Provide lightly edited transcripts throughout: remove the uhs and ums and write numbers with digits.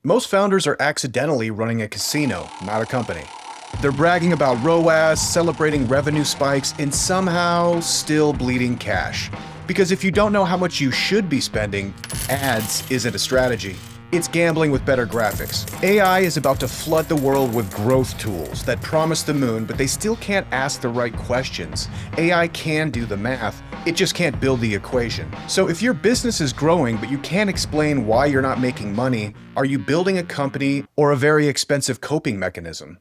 Most founders are accidentally running a casino, not a company. They're bragging about ROAS, celebrating revenue spikes, and somehow still bleeding cash. Because if you don't know how much you should be spending, ads isn't a strategy. It's gambling with better graphics. AI is about to flood the world with growth tools that promise the moon, but they still can't ask the right questions. AI can do the math, it just can't build the equation. So if your business is growing, but you can't explain why you're not making money, are you building a company or a very expensive coping mechanism?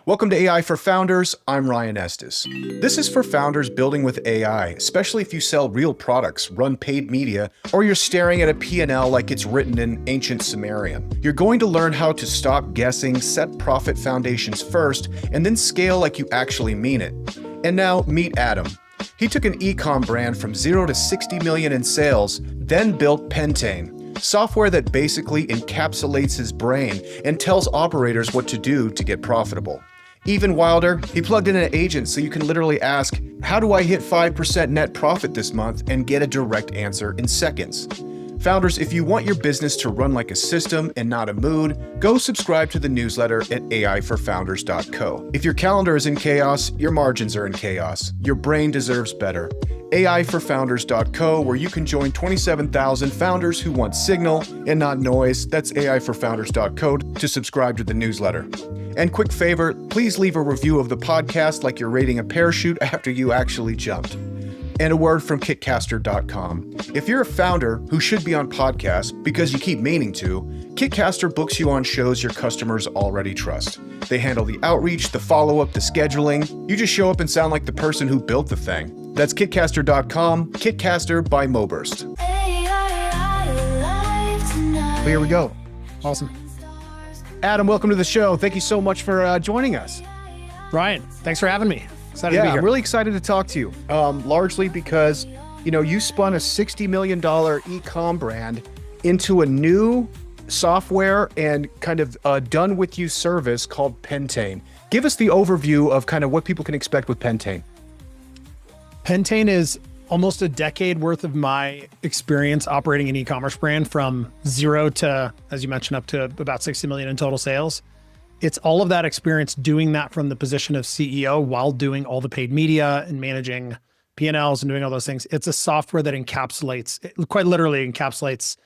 Welcome to AI for Founders, I'm Ryan Estes. This is for founders building with AI, especially if you sell real products, run paid media, or you're staring at a P&L like it's written in ancient Sumerian. You're going to learn how to stop guessing, set profit foundations first, and then scale like you actually mean it. And now, meet Adam. He took an e-com brand from 0 to 60 million in sales, then built Pentane, software that basically encapsulates his brain and tells operators what to do to get profitable. Even wilder, he plugged in an agent so you can literally ask, how do I hit 5% net profit this month, and get a direct answer in seconds. Founders, if you want your business to run like a system and not a mood, go subscribe to the newsletter at aiforfounders.co. If your calendar is in chaos, your margins are in chaos. Your brain deserves better. aiforfounders.co, where you can join 27,000 founders who want signal and not noise. That's aiforfounders.co to subscribe to the newsletter. And quick favor, please leave a review of the podcast like you're rating a parachute after you actually jumped. And a word from kitcaster.com. If you're a founder who should be on podcasts because you keep meaning to, Kitcaster books you on shows your customers already trust. They handle the outreach, the follow-up, the scheduling. You just show up and sound like the person who built the thing. That's kitcaster.com, Kitcaster by Moburst. Here we go. Awesome. Adam, welcome to the show. Thank you so much for joining us. Ryan, thanks for having me. Excited to be here. I'm really excited to talk to you, largely because, you spun a $60 million e-com brand into a new software and kind of done with you service called Pentane. Give us the overview of kind of what people can expect with Pentane. Pentane is almost a decade worth of my experience operating an e-commerce brand from 0 to, as you mentioned, up to about 60 million in total sales. It's all of that experience doing that from the position of CEO while doing all the paid media and managing P&Ls and doing all those things. It's a software that quite literally encapsulates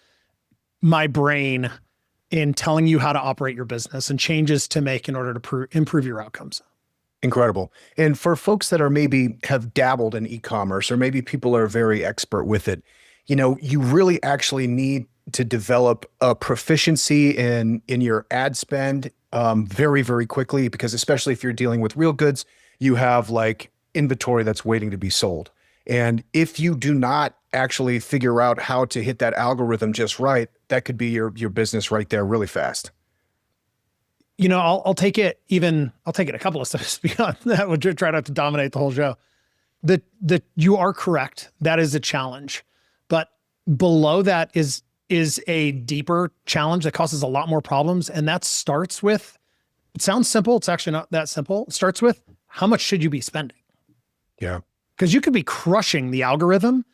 my brain in telling you how to operate your business and changes to make in order to improve your outcomes. Incredible. And for folks that are maybe have dabbled in e-commerce, or maybe people are very expert with it, you really actually need to develop a proficiency in your ad spend very, very quickly, because especially if you're dealing with real goods, you have like inventory that's waiting to be sold. And if you do not actually figure out how to hit that algorithm just right, that could be your business right there really fast. I'll take it a couple of steps beyond that. We'll try not to dominate the whole show. You are correct. That is a challenge. But below that is a deeper challenge that causes a lot more problems. And that starts with, it sounds simple. It's actually not that simple. It starts with, how much should you be spending? Yeah. Because you could be crushing the algorithm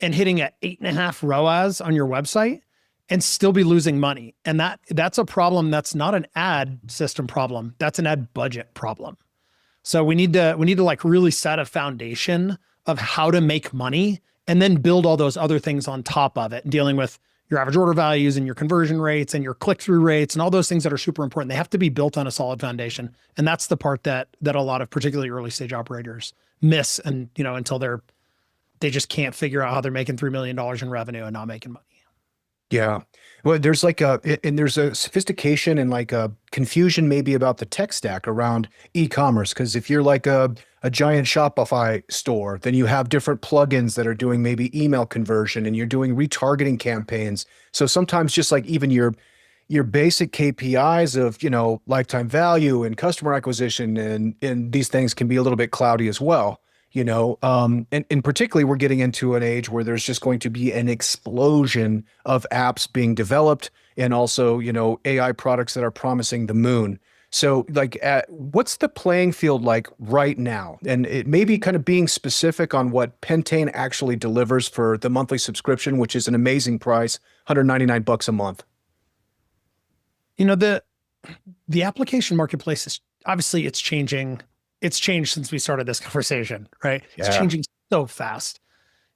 and hitting at 8.5 ROAS on your website and still be losing money. And that's a problem. That's not an ad system problem. That's an ad budget problem. So we need to like really set a foundation of how to make money and then build all those other things on top of it, and dealing with your average order values and your conversion rates and your click-through rates and all those things that are super important. They have to be built on a solid foundation. And that's the part that a lot of particularly early stage operators miss, and until they just can't figure out how they're making $3 million in revenue and not making money. Yeah. Well, there's there's a sophistication and like a confusion maybe about the tech stack around e-commerce. Because if you're like a giant Shopify store, then you have different plugins that are doing maybe email conversion, and you're doing retargeting campaigns. So sometimes just like even your basic KPIs of, lifetime value and customer acquisition and these things can be a little bit cloudy as well. And particularly we're getting into an age where there's just going to be an explosion of apps being developed, and also, AI products that are promising the moon. So like, what's the playing field like right now? And it may be kind of being specific on what Pentane actually delivers for the monthly subscription, which is an amazing price, $199 a month. The application marketplace is obviously it's changing. It's changed since we started this conversation, right? It's changing so fast.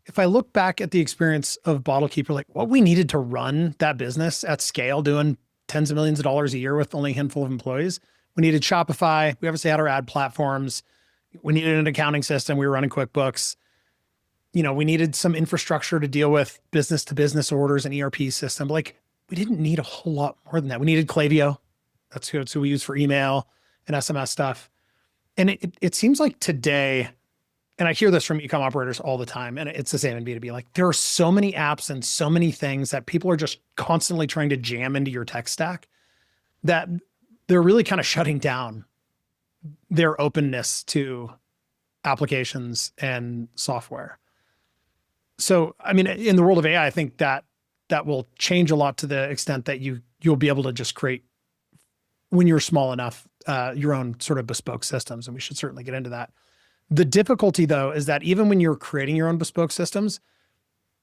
If I look back at the experience of BottleKeeper, like what we needed to run that business at scale, doing tens of millions of dollars a year with only a handful of employees, we needed Shopify. We obviously had our ad platforms. We needed an accounting system. We were running QuickBooks. We needed some infrastructure to deal with business to business orders and ERP system. Like we didn't need a whole lot more than that. We needed Klaviyo. That's who we use for email and SMS stuff. And it seems like today, and I hear this from e-com operators all the time, and it's the same in B2B, like there are so many apps and so many things that people are just constantly trying to jam into your tech stack that they're really kind of shutting down their openness to applications and software. So, I mean, in the world of AI, I think that will change a lot to the extent that you'll be able to just create, when you're small enough, your own sort of bespoke systems. And we should certainly get into that. The difficulty though, is that even when you're creating your own bespoke systems,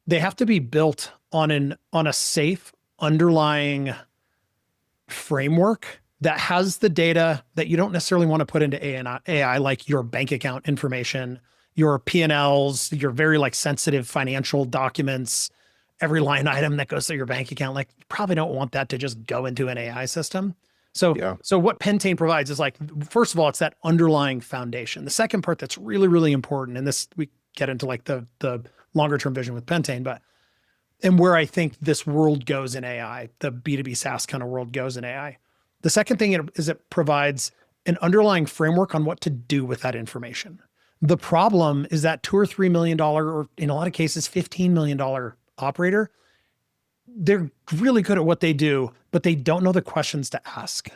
they have to be built on a safe underlying framework that has the data that you don't necessarily want to put into AI, like your bank account information, your P&Ls, your very like sensitive financial documents, every line item that goes through your bank account. Like you probably don't want that to just go into an AI system. So what Pentane provides is like, first of all, it's that underlying foundation. The second part that's really, really important, and this, we get into like the longer term vision with Pentane, and where I think this world goes in AI, the B2B SaaS kind of world goes in AI. The second thing is it provides an underlying framework on what to do with that information. The problem is that $2 or $3 million, or in a lot of cases, $15 million operator, they're really good at what they do, but they don't know the questions to ask.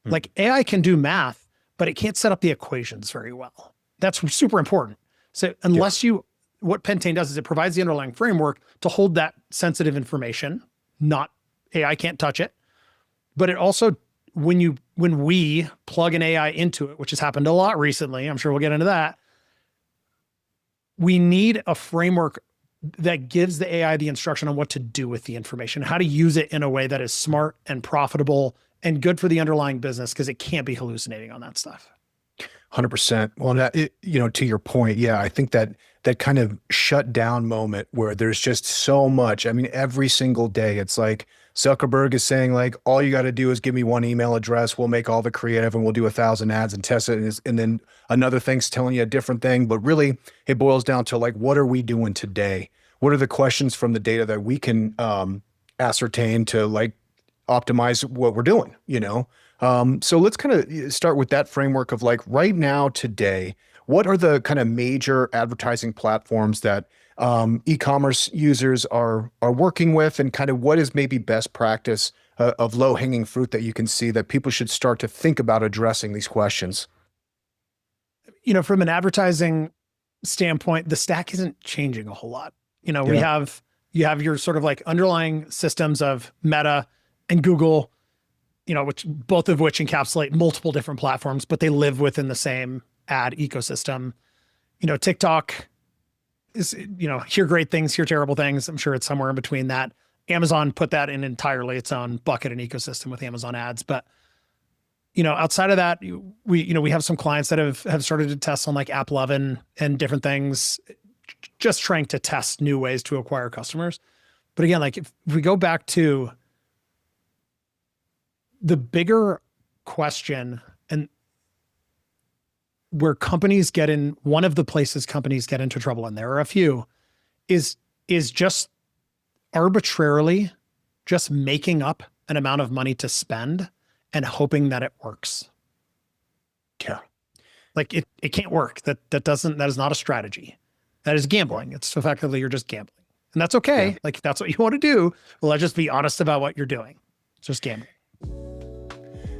Like AI can do math, but it can't set up the equations very well. That's super important. So unless what Pentane does is it provides the underlying framework to hold that sensitive information, not AI can't touch it, but it also, when we plug an AI into it, which has happened a lot recently, I'm sure we'll get into that, we need a framework that gives the AI the instruction on what to do with the information, how to use it in a way that is smart and profitable and good for the underlying business, because it can't be hallucinating on that stuff. 100%. Well, to your point, I think that kind of shut down moment where there's just so much. I mean, every single day, it's like Zuckerberg is saying like, all you got to do is give me one email address. We'll make all the creative and we'll do 1,000 ads and test it. And then another thing's telling you a different thing. But really, it boils down to like, what are we doing today? What are the questions from the data that we can ascertain to like optimize what we're doing, So let's kind of start with that framework of like right now, today, what are the kind of major advertising platforms that e-commerce users are working with, and kind of what is maybe best practice of low-hanging fruit that you can see that people should start to think about addressing these questions? From an advertising standpoint, the stack isn't you have your sort of like underlying systems of Meta and Google, which both of which encapsulate multiple different platforms, but they live within the same ad ecosystem. TikTok is, hear great things, hear terrible things. I'm sure it's somewhere in between that. Amazon put that in entirely its own bucket and ecosystem with Amazon ads. But, outside of that, we have some clients that have started to test on like AppLovin and different things, just trying to test new ways to acquire customers. But again, like if we go back to the bigger question, and where companies get in, one of the places companies get into trouble, and there are a few, is just arbitrarily just making up an amount of money to spend and hoping that it works. Yeah. Like it can't work. That is not a strategy. That is gambling. It's effectively, you're just gambling. And that's okay. Yeah. Like if that's what you want to do, well, let's just be honest about what you're doing. It's just gambling.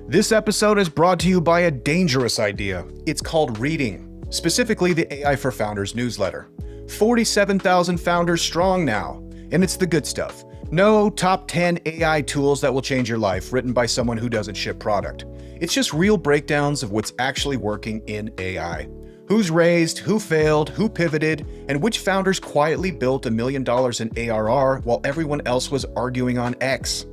This episode is brought to you by a dangerous idea. It's called Reading, specifically the AI for Founders newsletter. 47,000 founders strong now, and it's the good stuff. No top 10 AI tools that will change your life written by someone who doesn't ship product. It's just real breakdowns of what's actually working in AI. Who's raised, who failed, who pivoted, and which founders quietly built $1 million in ARR while everyone else was arguing on X.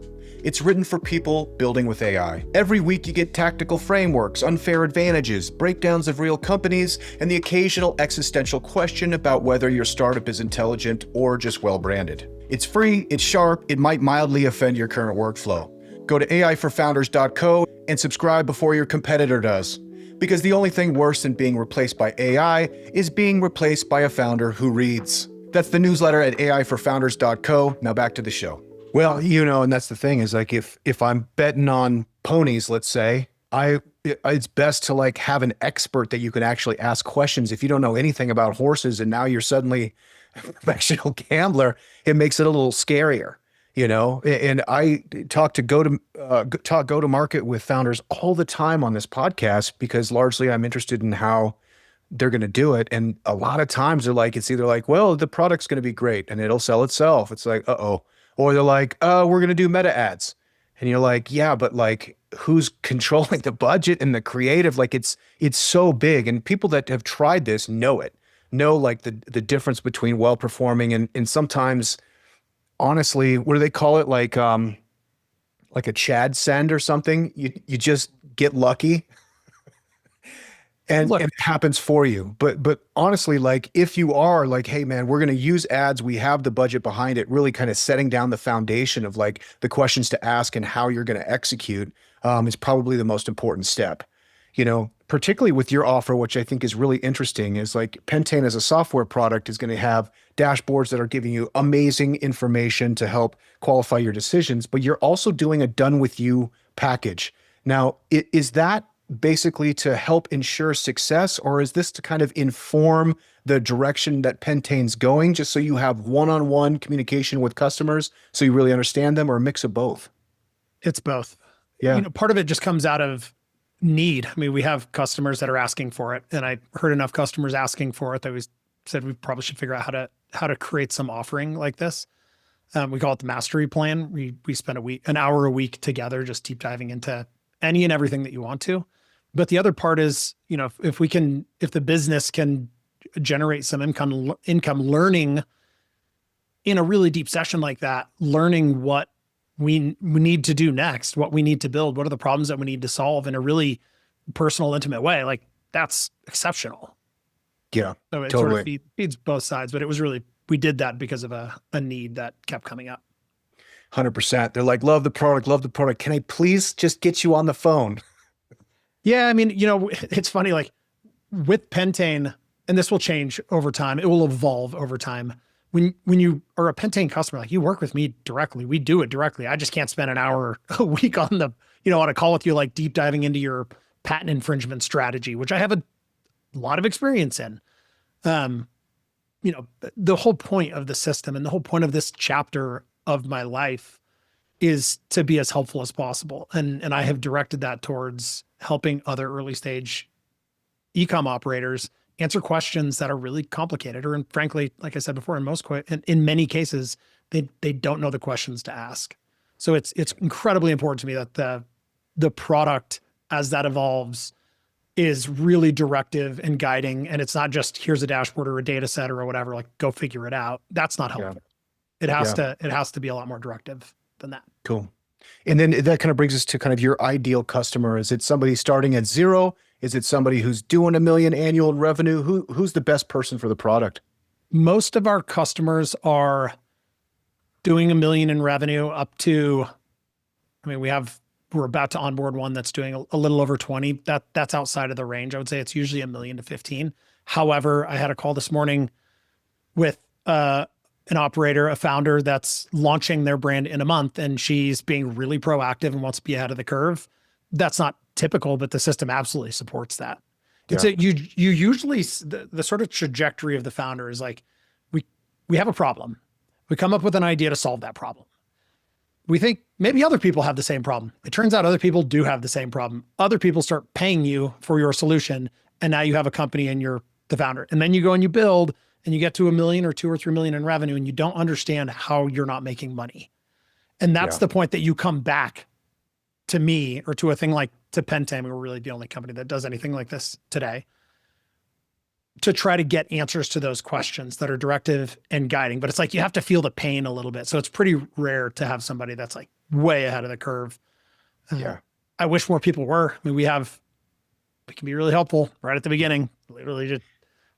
It's written for people building with AI. Every week you get tactical frameworks, unfair advantages, breakdowns of real companies, and the occasional existential question about whether your startup is intelligent or just well-branded. It's free, it's sharp, it might mildly offend your current workflow. Go to aiforfounders.co and subscribe before your competitor does. Because the only thing worse than being replaced by AI is being replaced by a founder who reads. That's the newsletter at aiforfounders.co. Now back to the show. Well, and that's the thing is like if I'm betting on ponies, let's say, it's best to like have an expert that you can actually ask questions. If you don't know anything about horses and now you're suddenly a professional gambler, it makes it a little scarier. And I talk go to market with founders all the time on this podcast because largely I'm interested in how they're going to do it. And a lot of times they're like, it's either like, well, the product's going to be great and it'll sell itself. It's like, uh-oh. Or they're like, we're going to do meta ads. And you're like, yeah, but like who's controlling the budget and the creative? Like it's so big. And people that have tried this know like the difference between well-performing and sometimes, honestly, what do they call it? Like a Chad send or something. You just get lucky and it happens for you. But honestly, like if you are like, hey man, we're going to use ads, we have the budget behind it, really kind of setting down the foundation of like the questions to ask and how you're going to execute is probably the most important step. Particularly with your offer, which I think is really interesting, is like Pentane as a software product is going to have dashboards that are giving you amazing information to help qualify your decisions, but you're also doing a done with you package. Now, is that basically to help ensure success, or is this to kind of inform the direction that Pentane's going, just so you have one-on-one communication with customers so you really understand them, or a mix of both? It's both. Yeah. Part of it just comes out of need. I mean, we have customers that are asking for it, and I heard enough customers asking for it that we said we probably should figure out how to create some offering like this. We call it the mastery plan. We spend an hour a week together, just deep diving into any and everything that you want to. But the other part is, if the business can generate some income learning in a really deep session like that, learning what we need to do next, what we need to build, what are the problems that we need to solve in a really personal, intimate way. Like that's exceptional. Yeah, so it totally. sort of feeds both sides, but it was really, we did that because of a need that kept coming up. 100%. They're like, love the product. Can I please just get you on the phone? Yeah. I mean, it's funny, like with Pentane, and this will change over time. It will evolve over time. When you are a Pentane customer, like you work with me directly, we do it directly. I just can't spend an hour a week on on a call with you, like deep diving into your patent infringement strategy, which I have a lot of experience in. The whole point of the system and the whole point of this chapter of my life is to be as helpful as possible. And I have directed that towards helping other early stage e-com operators answer questions that are really complicated, or frankly, like I said before, in many cases, they don't know the questions to ask. So it's incredibly important to me that the product as that evolves is really directive and guiding. And it's not just here's a dashboard or a data set or whatever, like go figure it out. That's not helpful. Yeah. It has to be a lot more directive than that. Cool. And then that kind of brings us to kind of your ideal customer. Is it somebody starting at zero? Is it somebody who's doing $1 million annual revenue? Who's the best person for the product? Most of our customers are doing $1 million in revenue up to, we're about to onboard one that's doing a little over 20. That's outside of the range. I would say it's usually $1 million to 15. However, I had a call this morning with an operator, a founder that's launching their brand in a month, and she's being really proactive and wants to be ahead of the curve. That's not typical, but the system absolutely supports that. It's you usually, the sort of trajectory of the founder is like, we have a problem. We come up with an idea to solve that problem. We think maybe other people have the same problem. It turns out other people do have the same problem. Other people start paying you for your solution, and now you have a company and you're the founder. And then you go and you build and you get to $1 million or $2 or $3 million in revenue, and you don't understand how you're not making money. And that's the point that you come back to me or to a thing like to Pentane. We're really the only company that does anything like this today, to try to get answers to those questions that are directive and guiding. But it's like, you have to feel the pain a little bit. So it's pretty rare to have somebody that's like way ahead of the curve. Yeah. I wish more people were. I mean, we can be really helpful right at the beginning, literally just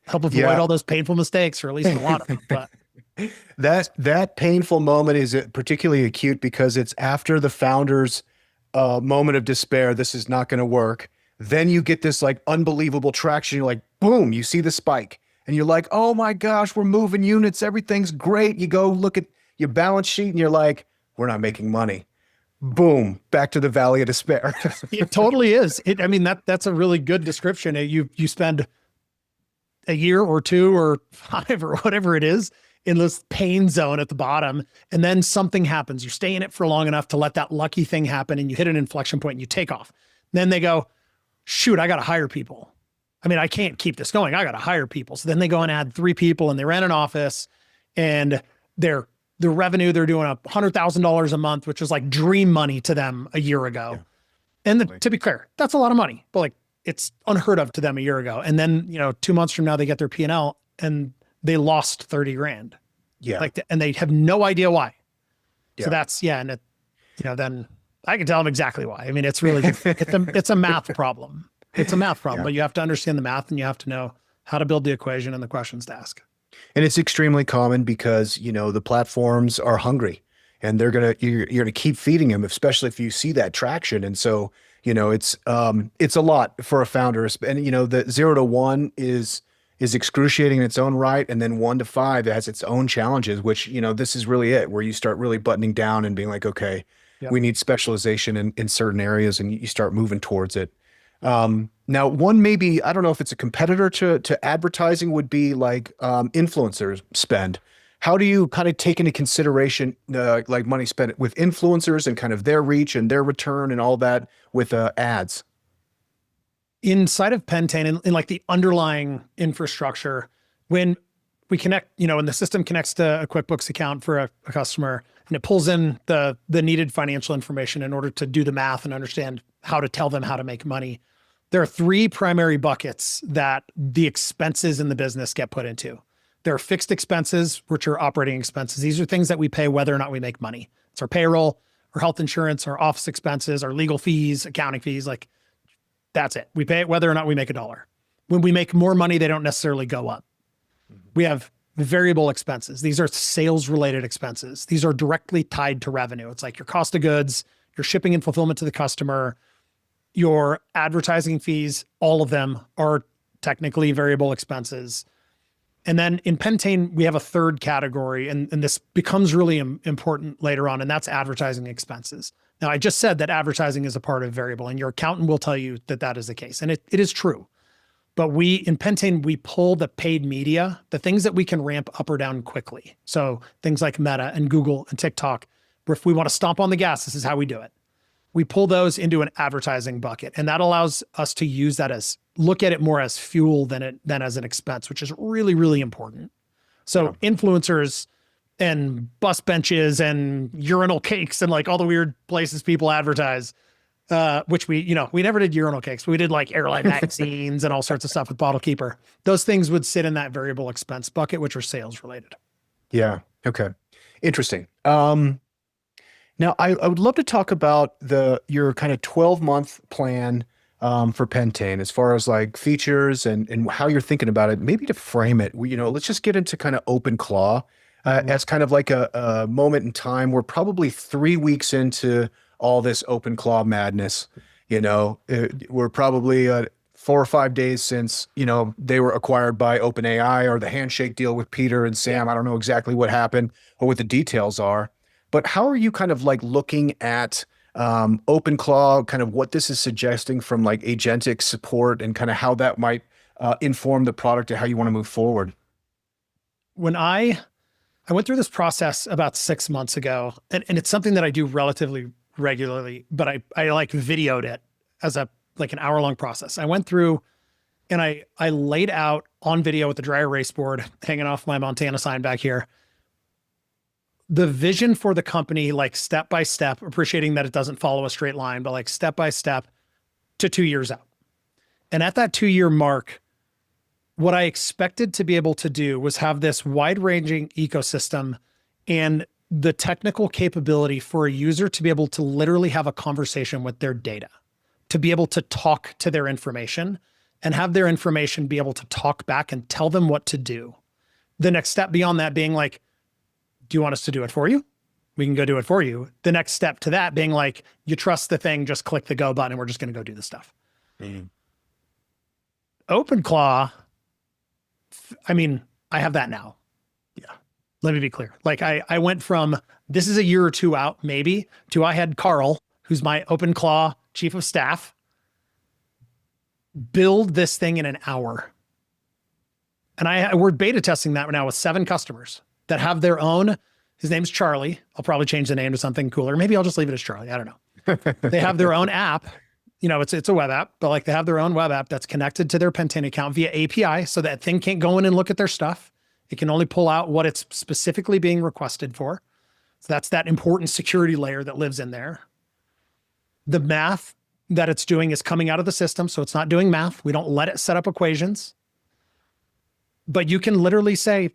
help avoid all those painful mistakes, or at least a lot of them. But That painful moment is particularly acute because it's after the founder's moment of despair. This is not going to work. Then you get this like unbelievable traction. You're like, boom, you see the spike and you're like, oh my gosh, we're moving units. Everything's great. You go look at your balance sheet and you're like, we're not making money. Boom, back to the valley of despair. it totally is. I mean, that's a really good description. You spend a year or 2 or 5 or whatever it is in this pain zone at the bottom, and then something happens. You're staying in it for long enough to let that lucky thing happen, and you hit an inflection point and you take off. Then they go, shoot, I got to hire people. I mean, I can't keep this going. I got to hire people. So then they go and add 3 people and they rent an office, and the revenue, they're doing $100,000 a month, which was like dream money to them a year ago. Yeah. And to be clear, that's a lot of money, but like it's unheard of to them a year ago. And then, 2 months from now, they get their P&L and they lost 30 grand. Yeah. And they have no idea why. Yeah. So that's, and it, then I can tell them exactly why. I mean, it's really, it's a math problem. It's a math problem, but you have to understand the math and you have to know how to build the equation and the questions to ask. And it's extremely common because, the platforms are hungry and you're going to keep feeding them, especially if you see that traction. And so, it's a lot for a founder. And, the 0 to 1 is excruciating in its own right. And then 1 to 5 has its own challenges, which, this is really it, where you start really buttoning down and being like, okay, we need specialization in certain areas, and you start moving towards it. Now, one maybe, I don't know if it's a competitor to advertising, would be like influencers spend. How do you kind of take into consideration like money spent with influencers and kind of their reach and their return and all that with ads? Inside of Pentane, in like the underlying infrastructure, when we connect, when the system connects to a QuickBooks account for a customer and it pulls in the needed financial information in order to do the math and understand how to tell them how to make money, there are 3 primary buckets that the expenses in the business get put into. There are fixed expenses, which are operating expenses. These are things that we pay whether or not we make money. It's our payroll, our health insurance, our office expenses, our legal fees, accounting fees, like that's it. We pay it whether or not we make $1. When we make more money, they don't necessarily go up. We have variable expenses. These are sales related expenses. These are directly tied to revenue. It's like your cost of goods, your shipping and fulfillment to the customer, your advertising fees, all of them are technically variable expenses. And then in Pentane, we have a third category, and this becomes really important later on, and that's advertising expenses. Now, I just said that advertising is a part of variable, and your accountant will tell you that that is the case, and it is true. But in Pentane, we pull the paid media, the things that we can ramp up or down quickly. So things like Meta and Google and TikTok, where if we want to stomp on the gas, this is how we do it. We pull those into an advertising bucket, and that allows us to use that look at it more as fuel than as an expense, which is really, really important. So influencers and bus benches and urinal cakes and like all the weird places people advertise, which we never did urinal cakes, but we did like airline magazines and all sorts of stuff with Bottle Keeper. Those things would sit in that variable expense bucket, which are sales related. Yeah. Okay. Interesting. Now, I would love to talk about your kind of 12-month plan for Pentane as far as like features and how you're thinking about it. Maybe to frame it, let's just get into kind of OpenClaw as kind of like a moment in time. We're probably 3 weeks into all this OpenClaw madness. We're probably 4 or 5 days since they were acquired by OpenAI, or the handshake deal with Peter and Sam. I don't know exactly what happened or what the details are. But how are you kind of like looking at OpenClaw, kind of what this is suggesting from like agentic support and kind of how that might inform the product and how you want to move forward? When I went through this process about 6 months ago, and it's something that I do relatively regularly, but I like videoed it as like an hour-long process. I went through and I laid out on video with the dry erase board hanging off my Montana sign back here, the vision for the company, like step by step, appreciating that it doesn't follow a straight line, but like step by step to 2 years out. And at that 2-year mark, what I expected to be able to do was have this wide ranging ecosystem and the technical capability for a user to be able to literally have a conversation with their data, to be able to talk to their information and have their information be able to talk back and tell them what to do. The next step beyond that being like, do you want us to do it for you? We can go do it for you. The next step to that being like, you trust the thing, just click the go button and we're just going to go do the stuff. OpenClaw, I mean, I have that now. Yeah. Let me be clear. Like I went from, this is a year or two out maybe, to I had Carl, who's my OpenClaw chief of staff, build this thing in an hour. And we're beta testing that now with 7 customers that have their own. His name's Charlie. I'll probably change the name to something cooler. Maybe I'll just leave it as Charlie. I don't know. They have their own app. You know, it's a web app, but like they have their own web app that's connected to their Pentane account via API, so that thing can't go in and look at their stuff. It can only pull out what it's specifically being requested for. So that's that important security layer that lives in there. The math that it's doing is coming out of the system, so it's not doing math. We don't let it set up equations. But you can literally say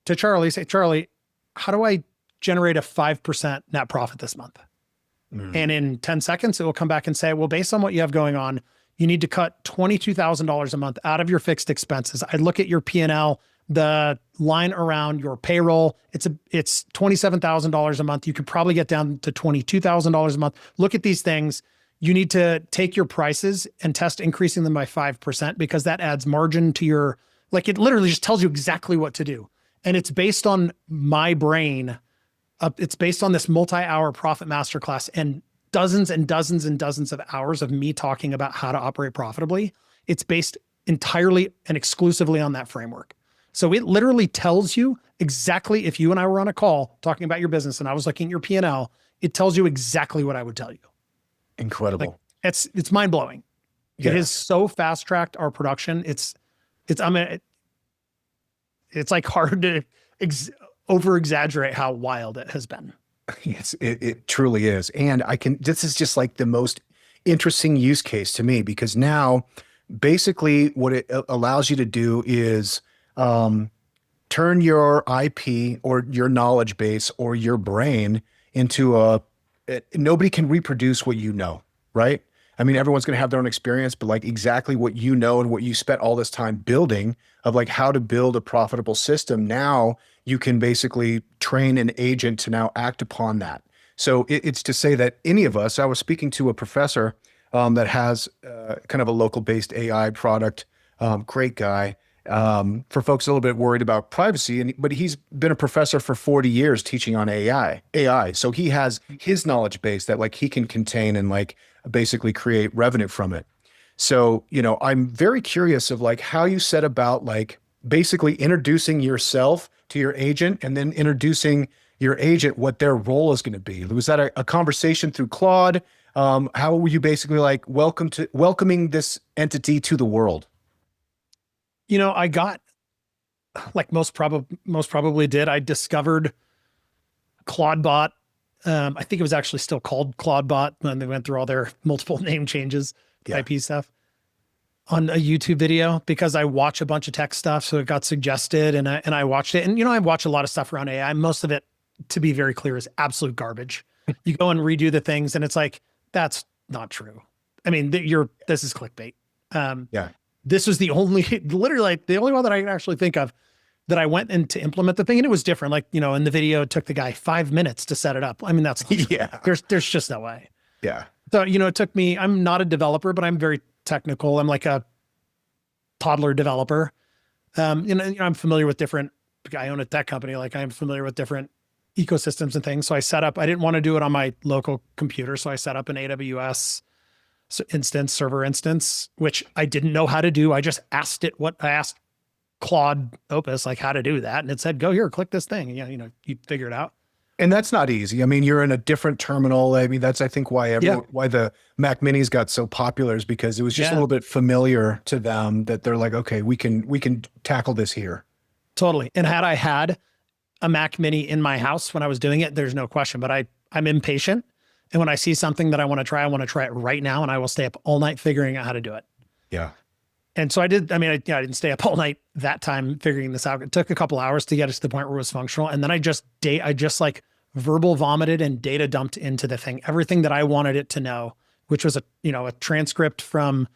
to Charlie, Charlie, how do I generate a 5% net profit this month? And in 10 seconds, it will come back and say, well, based on what you have going on, you need to cut $22,000 a month out of your fixed expenses. I look at your P&L, the line around your payroll, it's $27,000 a month. You could probably get down to $22,000 a month. Look at these things. You need to take your prices and test increasing them by 5% because that adds margin to your, like it literally just tells you exactly what to do. And it's based on my brain. It's based on this multi-hour profit masterclass and dozens and dozens and dozens of hours of me talking about how to operate profitably. It's based entirely and exclusively on that framework. So it literally tells you exactly, if you and I were on a call talking about your business and I was looking at your P&L, it tells you exactly what I would tell you. Incredible. Like, it's mind blowing. Yeah. It has so fast tracked our production. It's like hard to over exaggerate how wild it has been. It truly is. And this is just like the most interesting use case to me, because now basically what it allows you to do is turn your IP or your knowledge base or your brain into nobody can reproduce what you know, right? I mean, everyone's going to have their own experience, but like exactly what you know and what you spent all this time building of like how to build a profitable system. Now you can basically train an agent to now act upon that. So it's to say that any of us, I was speaking to a professor that has kind of a local based AI product, great guy, for folks a little bit worried about privacy, but he's been a professor for 40 years teaching on AI. So he has his knowledge base that like he can contain and like basically create revenue from it. So, you know, I'm very curious of like how you set about like basically introducing yourself to your agent and then introducing your agent what their role is going to be. Was that a conversation through Claude? How were you basically like welcoming this entity to the world? You know, I got, like most probably did, I discovered Claudebot. I think it was actually still called Claudebot when they went through all their multiple name changes, IP stuff, on a YouTube video because I watch a bunch of tech stuff. So it got suggested and I watched it. And, you know, I watch a lot of stuff around AI. Most of it, to be very clear, is absolute garbage. You go and redo the things and it's like, that's not true. I mean, this is clickbait. This was literally like the only one that I can actually think of that I went in to implement the thing. And it was different. Like, you know, in the video, it took the guy 5 minutes to set it up. I mean, that's, there's just no way. Yeah. So, you know, it took me, I'm not a developer, but I'm very technical. I'm like a toddler developer. You know, I'm familiar with I own a tech company. Like I'm familiar with different ecosystems and things. So I didn't want to do it on my local computer. So I set up an AWS server instance, which I didn't know how to do. I just asked Claude Opus, like how to do that. And it said, go here, click this thing. And, you know, you figure it out. And that's not easy. I mean, you're in a different terminal. I mean, that's, I think why the Mac Minis got so popular is because it was just a little bit familiar to them that they're like, okay, we can tackle this here. Totally. And had I had a Mac Mini in my house when I was doing it, there's no question, but I'm impatient. And when I see something that I want to try it right now. And I will stay up all night figuring out how to do it. Yeah. And so I did. I mean, I didn't stay up all night that time figuring this out. It took a couple hours to get us to the point where it was functional. And then I just like verbal vomited and data dumped into the thing, everything that I wanted it to know, which was a transcript from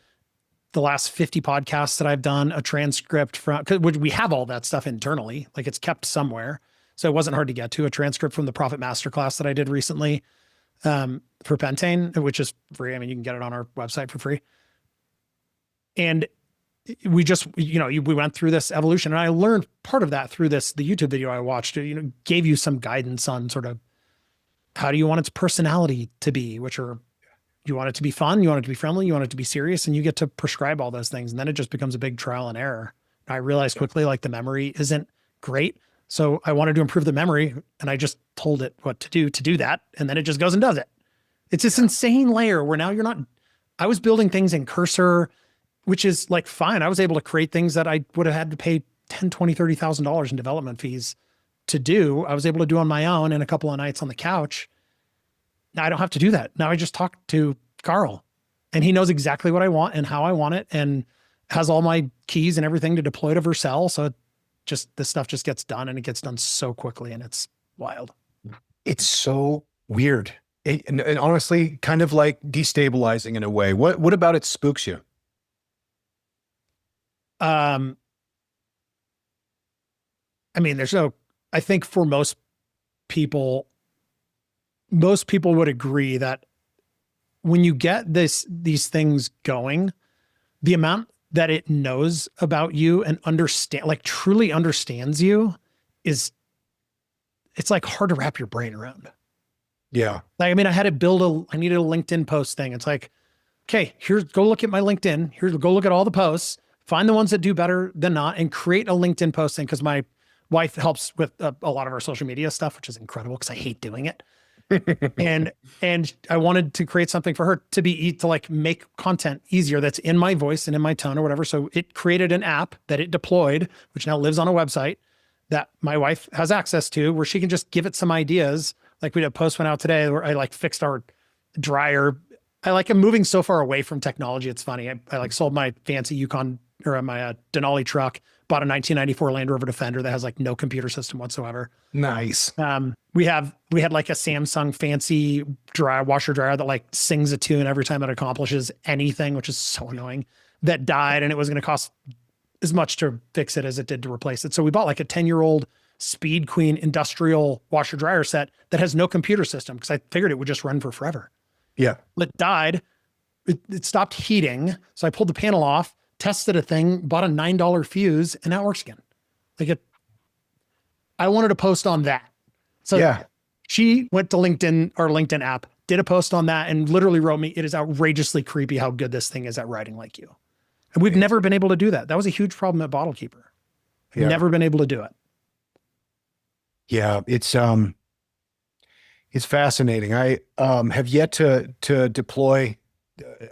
the last 50 podcasts that I've done, a transcript from, because we have all that stuff internally, like it's kept somewhere. So it wasn't hard to get to. A transcript from the Profit Masterclass that I did recently for Pentane, which is free. I mean, you can get it on our website for free. And we just, we went through this evolution, and I learned part of that through the YouTube video I watched, gave you some guidance on sort of how do you want its personality to be, which are, you want it to be fun, you want it to be friendly, you want it to be serious, and you get to prescribe all those things. And then it just becomes a big trial and error. I realized quickly, like, the memory isn't great. So I wanted to improve the memory, and I just told it what to do that. And then it just goes and does it. It's this insane layer where now I was building things in Cursor, which is like fine. I was able to create things that I would have had to pay $10,000, $20,000, $30,000 in development fees to do. I was able to do on my own in a couple of nights on the couch. Now I don't have to do that. Now I just talk to Carl, and he knows exactly what I want and how I want it, and has all my keys and everything to deploy to Vercel. So this stuff just gets done, and it gets done so quickly, and it's wild. It's so weird. And honestly, kind of like destabilizing in a way. What about it spooks you? I mean, I think for most people would agree that when you get these things going, the amount that it knows about you and truly understands you it's like hard to wrap your brain around. Yeah. Like, I mean, I needed a LinkedIn post thing. It's like, okay, go look at my LinkedIn. Go look at all the posts, find the ones that do better than not, and create a LinkedIn posting. Because my wife helps with a lot of our social media stuff, which is incredible because I hate doing it. and I wanted to create something for her to like make content easier that's in my voice and in my tone or whatever. So it created an app that it deployed, which now lives on a website that my wife has access to, where she can just give it some ideas. Like, we had a post went out today where I fixed our dryer. I'm moving so far away from technology. It's funny. I sold my fancy Yukon, or my Denali truck, bought a 1994 Land Rover Defender that has no computer system whatsoever. Nice. We had like a Samsung fancy washer dryer that sings a tune every time it accomplishes anything, which is so annoying, that died, and it was going to cost as much to fix it as it did to replace it. So we bought a 10-year-old Speed Queen industrial washer dryer set that has no computer system, because I figured it would just run for forever. Yeah. It died. It stopped heating. So I pulled the panel off, tested a thing, bought a $9 fuse, and now it works again. I wanted to post on that. So yeah, she went to LinkedIn, our LinkedIn app, did a post on that, and literally wrote me, "It is outrageously creepy how good this thing is at writing like you." And we've never been able to do that. That was a huge problem at Bottle Keeper. Yeah. Never been able to do it. Yeah, it's fascinating. I have yet to deploy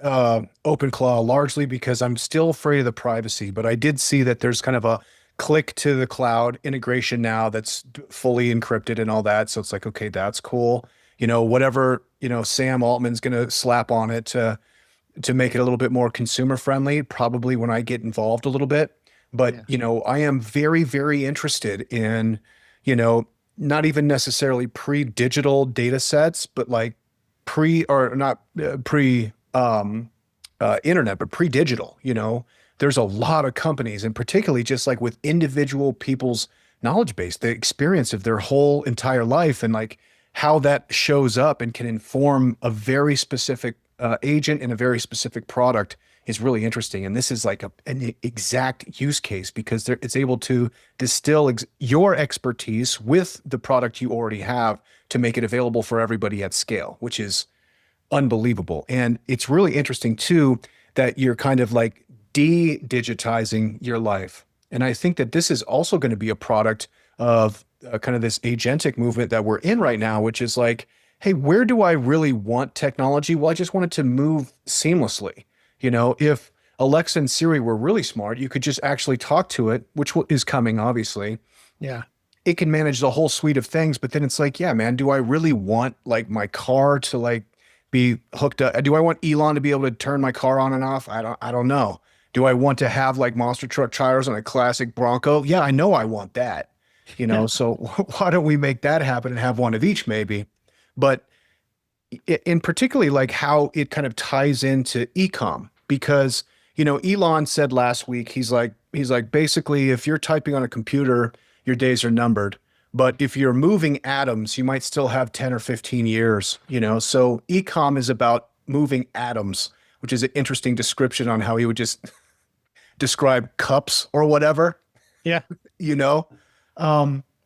OpenClaw, largely because I'm still afraid of the privacy, but I did see that there's kind of a click to the cloud integration now that's fully encrypted and all that. So it's like, okay, that's cool. Whatever, Sam Altman's going to slap on it to make it a little bit more consumer friendly, probably when I get involved a little bit. But, I am very, very interested in, not even necessarily pre-digital data sets, but internet, but pre-digital. There's a lot of companies, and particularly just with individual people's knowledge base, the experience of their whole entire life, and how that shows up and can inform a very specific agent in a very specific product is really interesting. And this is an exact use case, because it's able to distill your expertise with the product you already have to make it available for everybody at scale, which is unbelievable. And it's really interesting too, that you're kind of de-digitizing your life. And I think that this is also going to be a product of kind of this agentic movement that we're in right now, which is hey, where do I really want technology? Well, I just want it to move seamlessly. If Alexa and Siri were really smart, you could just actually talk to it, which is coming, obviously. Yeah. It can manage the whole suite of things, but then it's yeah, man, do I really want my car to be hooked up? Do I want Elon to be able to turn my car on and off? I don't know. Do I want to have monster truck tires on a classic Bronco? Yeah, I know I want that. Yeah. So why don't we make that happen and have one of each maybe? But in particularly like how it kind of ties into ecom because Elon said last week he's like basically if you're typing on a computer your days are numbered, but if you're moving atoms you might still have 10 or 15 years. So ecom is about moving atoms, which is an interesting description on how he would just describe cups or whatever. Yeah. you know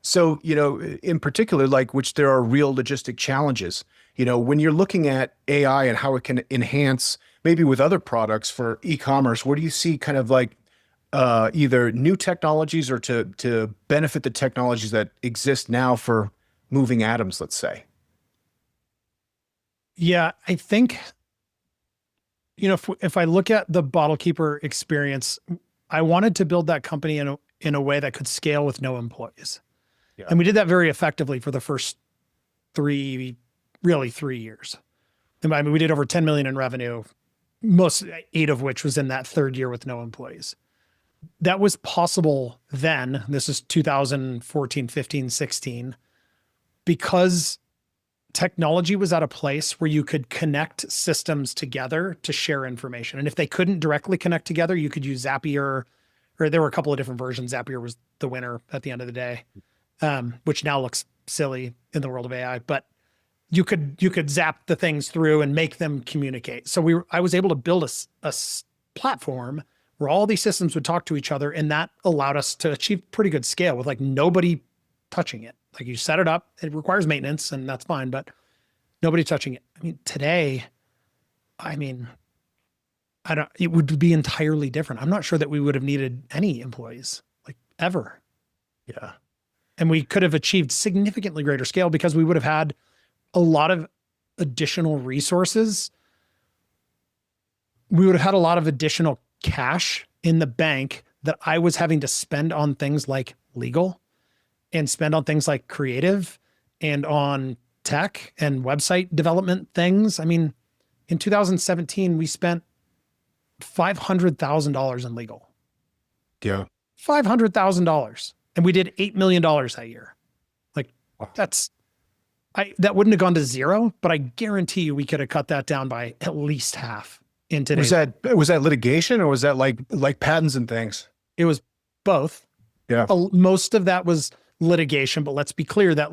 so in particular, like, which there are real logistic challenges when you're looking at AI and how it can enhance maybe with other products for e-commerce. Where do you see kind of like either new technologies or to benefit the technologies that exist now for moving atoms, let's say? Yeah. I think, if I look at the bottle keeper experience, I wanted to build that company in a way that could scale with no employees. Yeah. And we did that very effectively for the first 3 years. And I mean, we did over 10 million in revenue, most 8 of which was in that third year with no employees. That was possible then. This is 2014, 15, 16, because technology was at a place where you could connect systems together to share information. And if they couldn't directly connect together, you could use Zapier, or there were a couple of different versions. Zapier was the winner at the end of the day, which now looks silly in the world of AI, but you could zap the things through and make them communicate. So I was able to build a platform where all these systems would talk to each other, and that allowed us to achieve pretty good scale with like nobody touching it. Like you set it up, it requires maintenance and that's fine, but nobody touching it. I mean, today, it would be entirely different. I'm not sure that we would have needed any employees, like, ever. Yeah. And we could have achieved significantly greater scale because we would have had a lot of additional resources. We would have had a lot of additional cash in the bank that I was having to spend on things like legal and spend on things like creative and on tech and website development things. I mean, in 2017, we spent $500,000 in legal. Yeah. $500,000. And we did $8 million that year. Like, Wow. That wouldn't have gone to zero, but I guarantee you we could have cut that down by at least half in today's. Was that litigation or was that like patents and things? It was both. Yeah. Most of that was litigation, but let's be clear that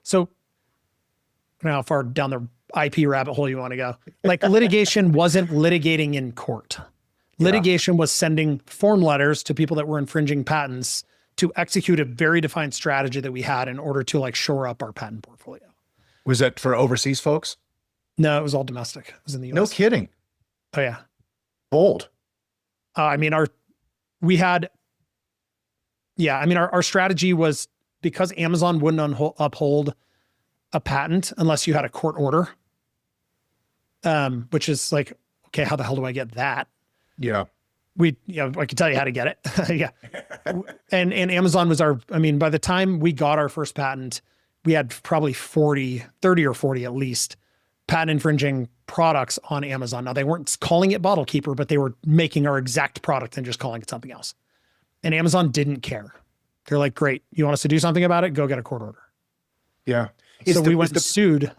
so I don't know how far down the IP rabbit hole you want to go. Like, litigation wasn't litigating in court. Litigation was sending form letters to people that were infringing patents to execute a very defined strategy that we had in order to like shore up our patent portfolio. Was that for overseas folks? No, it was all domestic. It was in the US. No kidding. Oh yeah. Bold. Our strategy was, because Amazon wouldn't uphold a patent unless you had a court order, which is like, okay, how the hell do I get that? Yeah. I can tell you how to get it. Yeah. And Amazon was by the time we got our first patent, we had probably 30 or 40 at least patent infringing products on Amazon. Now, they weren't calling it Bottle Keeper, but they were making our exact product and just calling it something else. And Amazon didn't care. They're like, great, you want us to do something about it? Go get a court order. Yeah. So we went and sued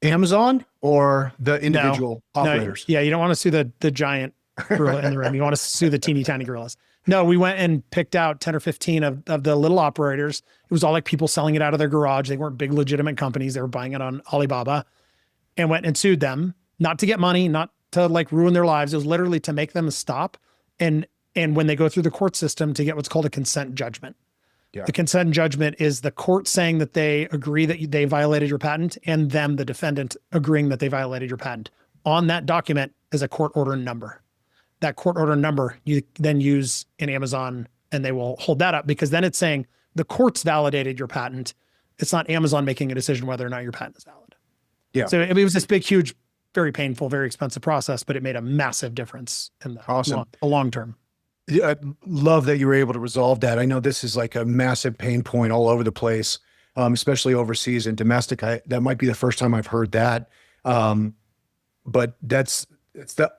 Amazon or the individual operators? No, yeah, you don't want to sue the giant gorilla in the room. You want to sue the teeny tiny gorillas. No, we went and picked out 10 or 15 of the little operators. It was all like people selling it out of their garage. They weren't big legitimate companies. They were buying it on Alibaba, and went and sued them, not to get money, not to like ruin their lives. It was literally to make them stop. And when they go through the court system, to get what's called a consent judgment. Yeah. The consent judgment is the court saying that they agree that they violated your patent, and them, the defendant, agreeing that they violated your patent. On that document is a court order number. That court order number you then use in Amazon, and they will hold that up, because then it's saying the courts validated your patent. It's not Amazon making a decision whether or not your patent is valid. Yeah. So it was this big, huge, very painful, very expensive process, but it made a massive difference in the long term. I love that you were able to resolve that. I know this is like a massive pain point all over the place, especially overseas and domestic. That might be the first time I've heard that. But that's It's the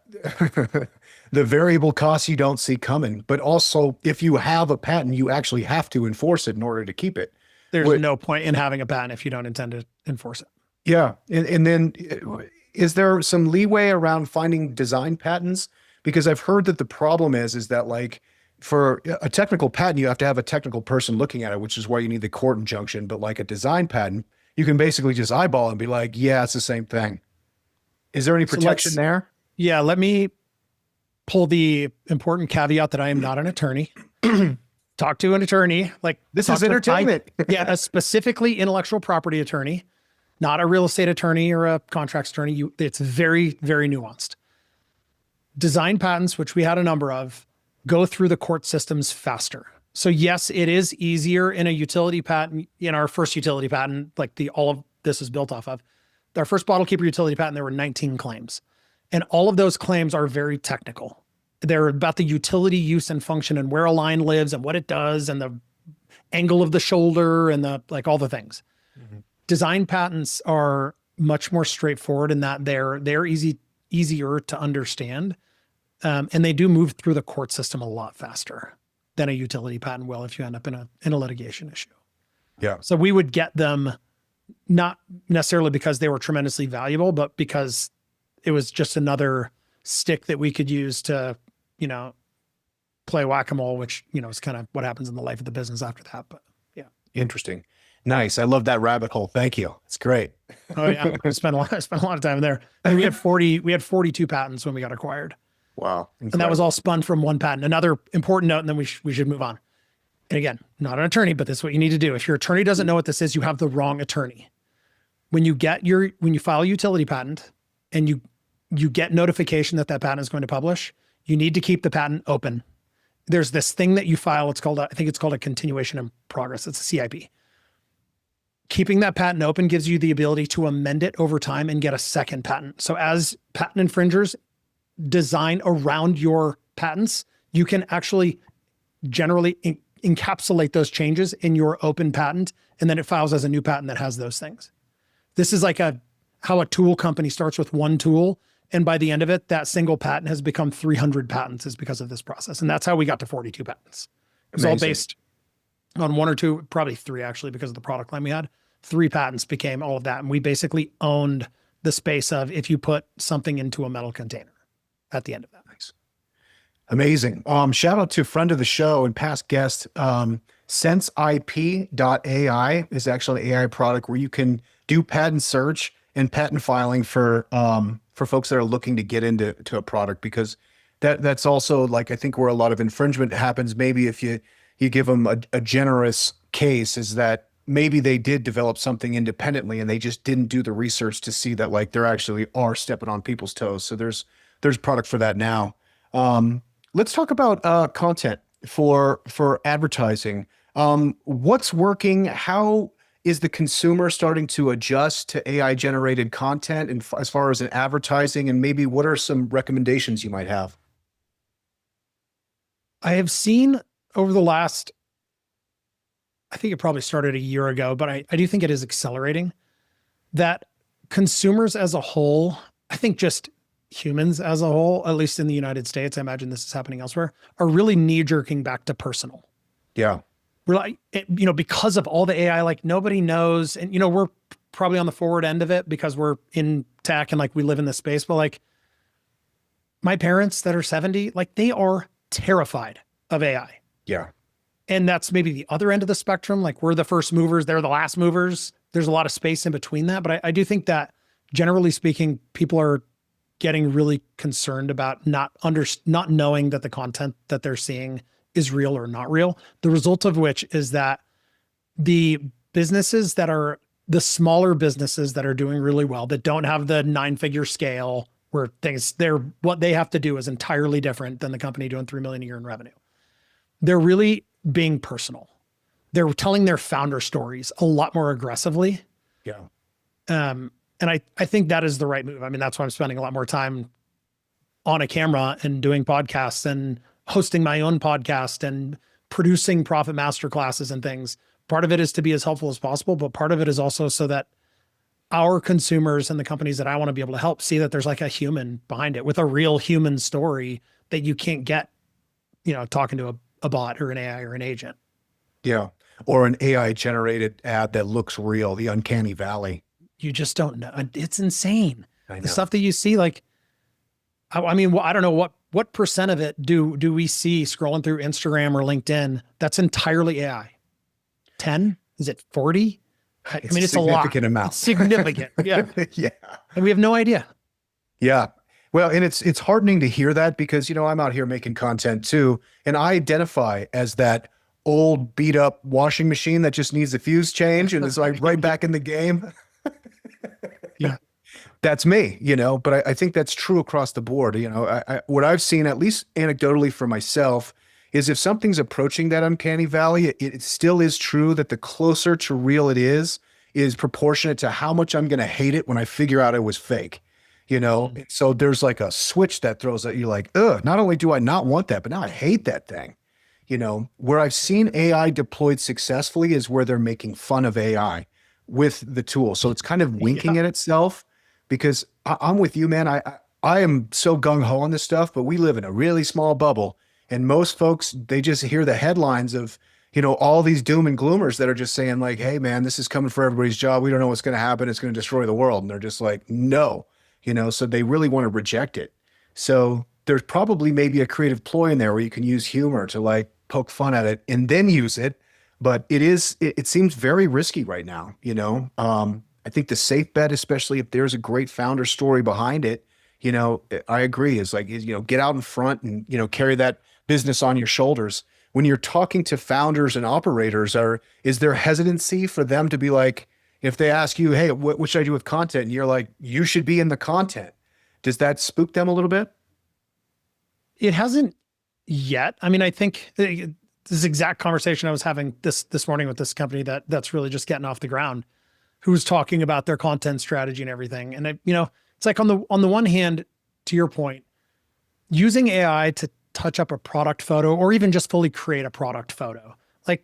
the variable costs you don't see coming. But also, if you have a patent, you actually have to enforce it in order to keep it. There's What, no point in having a patent if you don't intend to enforce it. yeah, and then is there some leeway around finding design patents? Because I've heard that the problem is that like for a technical patent, you have to have a technical person looking at it, which is why you need the court injunction. But like a design patent, you can basically just eyeball and be like, yeah, it's the same thing. Is there any protection there? Yeah, let me pull the important caveat that I am not an attorney. Talk to an attorney. Like This is entertainment. Yeah, a specifically intellectual property attorney, not a real estate attorney or a contracts attorney. It's very, very nuanced. Design patents, which we had a number of, go through the court systems faster. So yes, it is easier in a utility patent. In our first utility patent, like all of this is built off of, our first bottle keeper utility patent, there were 19 claims. And all of those claims are very technical. They're about the utility use and function and where a line lives and what it does and the angle of the shoulder and all the things. Mm-hmm. Design patents are much more straightforward in that they're easier to understand. And they do move through the court system a lot faster than a utility patent will if you end up in a litigation issue. Yeah. So we would get them not necessarily because they were tremendously valuable, but because it was just another stick that we could use to, play whack-a-mole, which, is kind of what happens in the life of the business after that. But yeah. Interesting. Nice. I love that rabbit hole. Thank you. It's great. Oh yeah. I spent a lot of time there. And we had 42 patents when we got acquired. Wow. Incredible. And that was all spun from one patent. Another important note, and then we should move on. And again, not an attorney, but this is what you need to do. If your attorney doesn't know what this is, you have the wrong attorney. When you file a utility patent and you get notification that patent is going to publish, you need to keep the patent open. There's this thing that you file. I think it's called a continuation in progress. It's a CIP. Keeping that patent open gives you the ability to amend it over time and get a second patent. So as patent infringers design around your patents, you can actually generally encapsulate those changes in your open patent, and then it files as a new patent that has those things. This is like how a tool company starts with one tool, and by the end of it, that single patent has become 300 patents is because of this process. And that's how we got to 42 patents. It was all based on one or two, probably three actually, because of the product line we had. 3 patents became all of that. And we basically owned the space of if you put something into a metal container at the end of that. Nice. Amazing. Shout out to friend of the show and past guest, SenseIP.ai is actually an AI product where you can do patent search and patent filing for folks that are looking to get into a product, because that's also like, I think where a lot of infringement happens, maybe if you give them a generous case, is that maybe they did develop something independently and they just didn't do the research to see that like they're actually are stepping on people's toes. So there's product for that now. Let's talk about content for advertising. What's working? How is the consumer starting to adjust to AI generated content, and as far as an advertising, and maybe what are some recommendations you might have? I have seen over the last, I think it probably started a year ago, but I do think it is accelerating, that consumers as a whole, I think just humans as a whole, at least in the United States, I imagine this is happening elsewhere, are really knee-jerking back to personal. Yeah. We're like, because of all the AI, like nobody knows, and we're probably on the forward end of it because we're in tech and like we live in this space, but like my parents that are 70, like they are terrified of AI. Yeah. And that's maybe the other end of the spectrum. Like we're the first movers, they're the last movers. There's a lot of space in between that. But I do think that generally speaking, people are getting really concerned about not knowing that the content that they're seeing is real or not real. The result of which is that the businesses that are the smaller businesses that are doing really well, that don't have the 9-figure scale where what they have to do is entirely different than the company doing 3 million a year in revenue. They're really being personal. They're telling their founder stories a lot more aggressively. Yeah. And I think that is the right move. I mean, that's why I'm spending a lot more time on a camera and doing podcasts and hosting my own podcast and producing profit master classes and things. Part of it is to be as helpful as possible, but part of it is also so that our consumers and the companies that I want to be able to help see that there's like a human behind it with a real human story that you can't get, talking to a bot or an AI or an agent. Yeah. Or an AI generated ad that looks real, the uncanny valley. You just don't know. It's insane. I The know. stuff that you see, like, I mean, I don't know what percent of it do we see scrolling through Instagram or LinkedIn that's entirely AI? 10? Is it 40? I mean, it's a lot. Significant amount. It's significant. Yeah. Yeah. And we have no idea. Yeah. Well, and it's heartening to hear that because, I'm out here making content too, and I identify as that old beat up washing machine that just needs a fuse change and is like right back in the game. Yeah. That's me, but I think that's true across the board. What I've seen, at least anecdotally for myself, is if something's approaching that uncanny valley, it still is true that the closer to real it is proportionate to how much I'm going to hate it when I figure out it was fake. So there's like a switch that throws at you like, ugh, not only do I not want that, but now I hate that thing. Where I've seen AI deployed successfully is where they're making fun of AI with the tool. So it's kind of winking at itself because I'm with you, man. I am so gung ho on this stuff, but we live in a really small bubble. And most folks, they just hear the headlines of, all these doom and gloomers that are just saying like, hey man, this is coming for everybody's job. We don't know what's going to happen. It's going to destroy the world. And they're just like, no, so they really want to reject it. So there's probably maybe a creative ploy in there where you can use humor to like poke fun at it and then use it. But it seems very risky right now. I think the safe bet, especially if there's a great founder story behind it, I agree is like, get out in front and, carry that business on your shoulders. When you're talking to founders and operators, is there hesitancy for them to be like, if they ask you, hey, what should I do with content? And you're like, you should be in the content. Does that spook them a little bit? It hasn't yet. I mean, I think this exact conversation I was having this morning with this company that's really just getting off the ground, who's talking about their content strategy and everything. And it's like on the one hand, to your point, using AI to touch up a product photo or even just fully create a product photo. Like,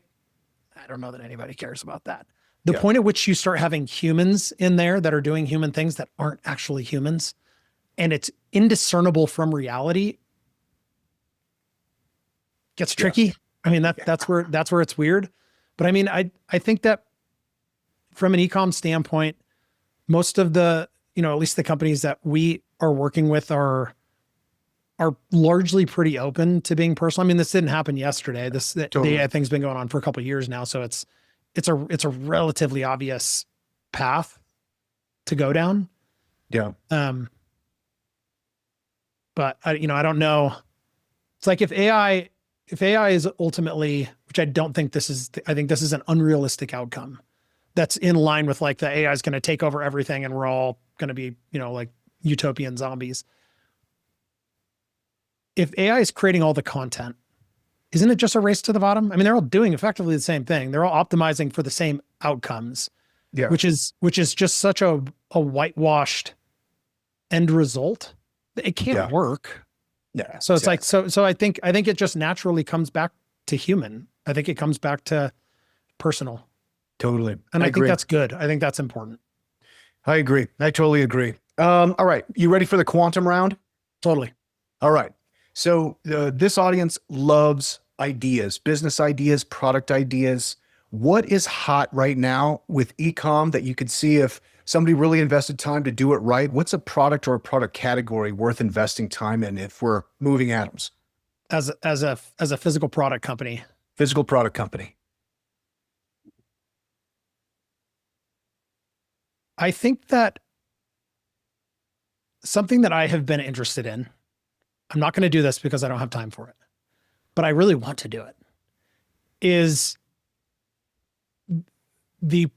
I don't know that anybody cares about that. The point at which you start having humans in there that are doing human things that aren't actually humans, and it's indiscernible from reality, gets tricky. Yeah. I mean, that's where it's weird. But I mean, I think that from an e-com standpoint, most of the, at least the companies that we are working with are largely pretty open to being personal. I mean, this didn't happen yesterday. The AI thing's been going on for a couple of years now. So it's a relatively obvious path to go down. Yeah. But I don't know. It's like if AI is ultimately, which I don't think I think this is an unrealistic outcome that's in line with like the AI is going to take over everything and we're all going to be, like utopian zombies. If AI is creating all the content, isn't it just a race to the bottom? I mean, they're all doing effectively the same thing. They're all optimizing for the same outcomes, which is just such a whitewashed end result. It can't work. Yeah. So it's like, so I think it just naturally comes back to human. I think it comes back to personal. Totally. And I think that's good. I think that's important. I agree. I totally agree. All right. You ready for the quantum round? Totally. All right. So this audience loves ideas, business ideas, product ideas. What is hot right now with e-com that you could see if somebody really invested time to do it right? What's a product or a product category worth investing time in if we're moving atoms? As a physical product company. Physical product company. I think that something that I have been interested in, I'm not going to do this because I don't have time for it, but I really want to do it, is the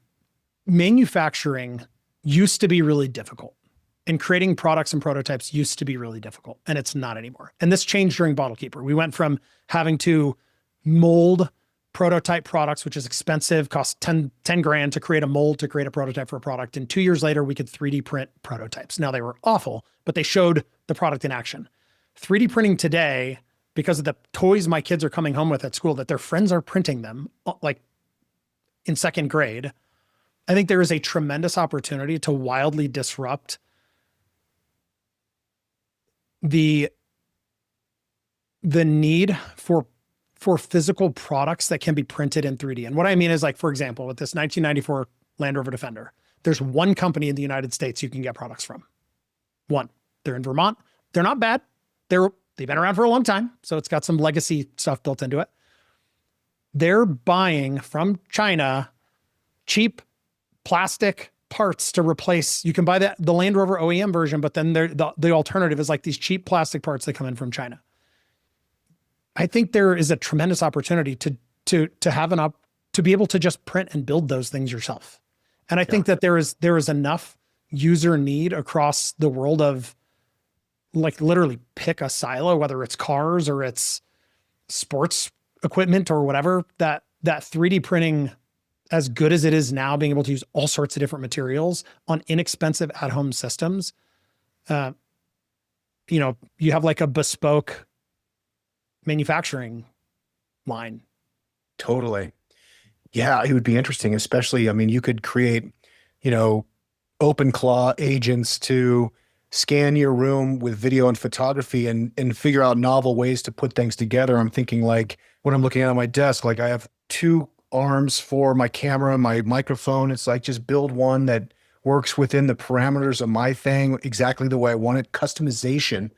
manufacturing used to be really difficult and creating products and prototypes used to be really difficult, and it's not anymore. And this changed during Bottle Keeper. We went from having to mold prototype products, which is expensive, cost 10 grand to create a mold, to create a prototype for a product. And 2 years later, we could 3D print prototypes. Now they were awful, but they showed the product in action. 3D printing today, because of the toys my kids are coming home with at school, that their friends are printing them like in second grade, I think there is a tremendous opportunity to wildly disrupt the need for physical products that can be printed in 3D. And what I mean is, like, for example, with this 1994 Land Rover Defender, there's one company in the United States you can get products from. One. They're in Vermont. They're not bad. They've been around for a long time, so it's got some legacy stuff built into it. They're buying from China cheap plastic parts to replace. You can buy the Land Rover OEM version, but then the alternative is like these cheap plastic parts that come in from China. I think there is a tremendous opportunity to have to be able to just print and build those things yourself. And I think that there is enough user need across the world of, like, literally pick a silo, whether it's cars or it's sports equipment or whatever, that 3D printing, as good as it is now, being able to use all sorts of different materials on inexpensive at-home systems, you have like a bespoke manufacturing line. Totally. Yeah, it would be interesting, especially, I mean, you could create, open claw agents to scan your room with video and photography and figure out novel ways to put things together. I'm thinking, like, when I'm looking at on my desk, like, I have two arms for my camera, my microphone. It's like, just build one that works within the parameters of my thing exactly the way I want it. Customization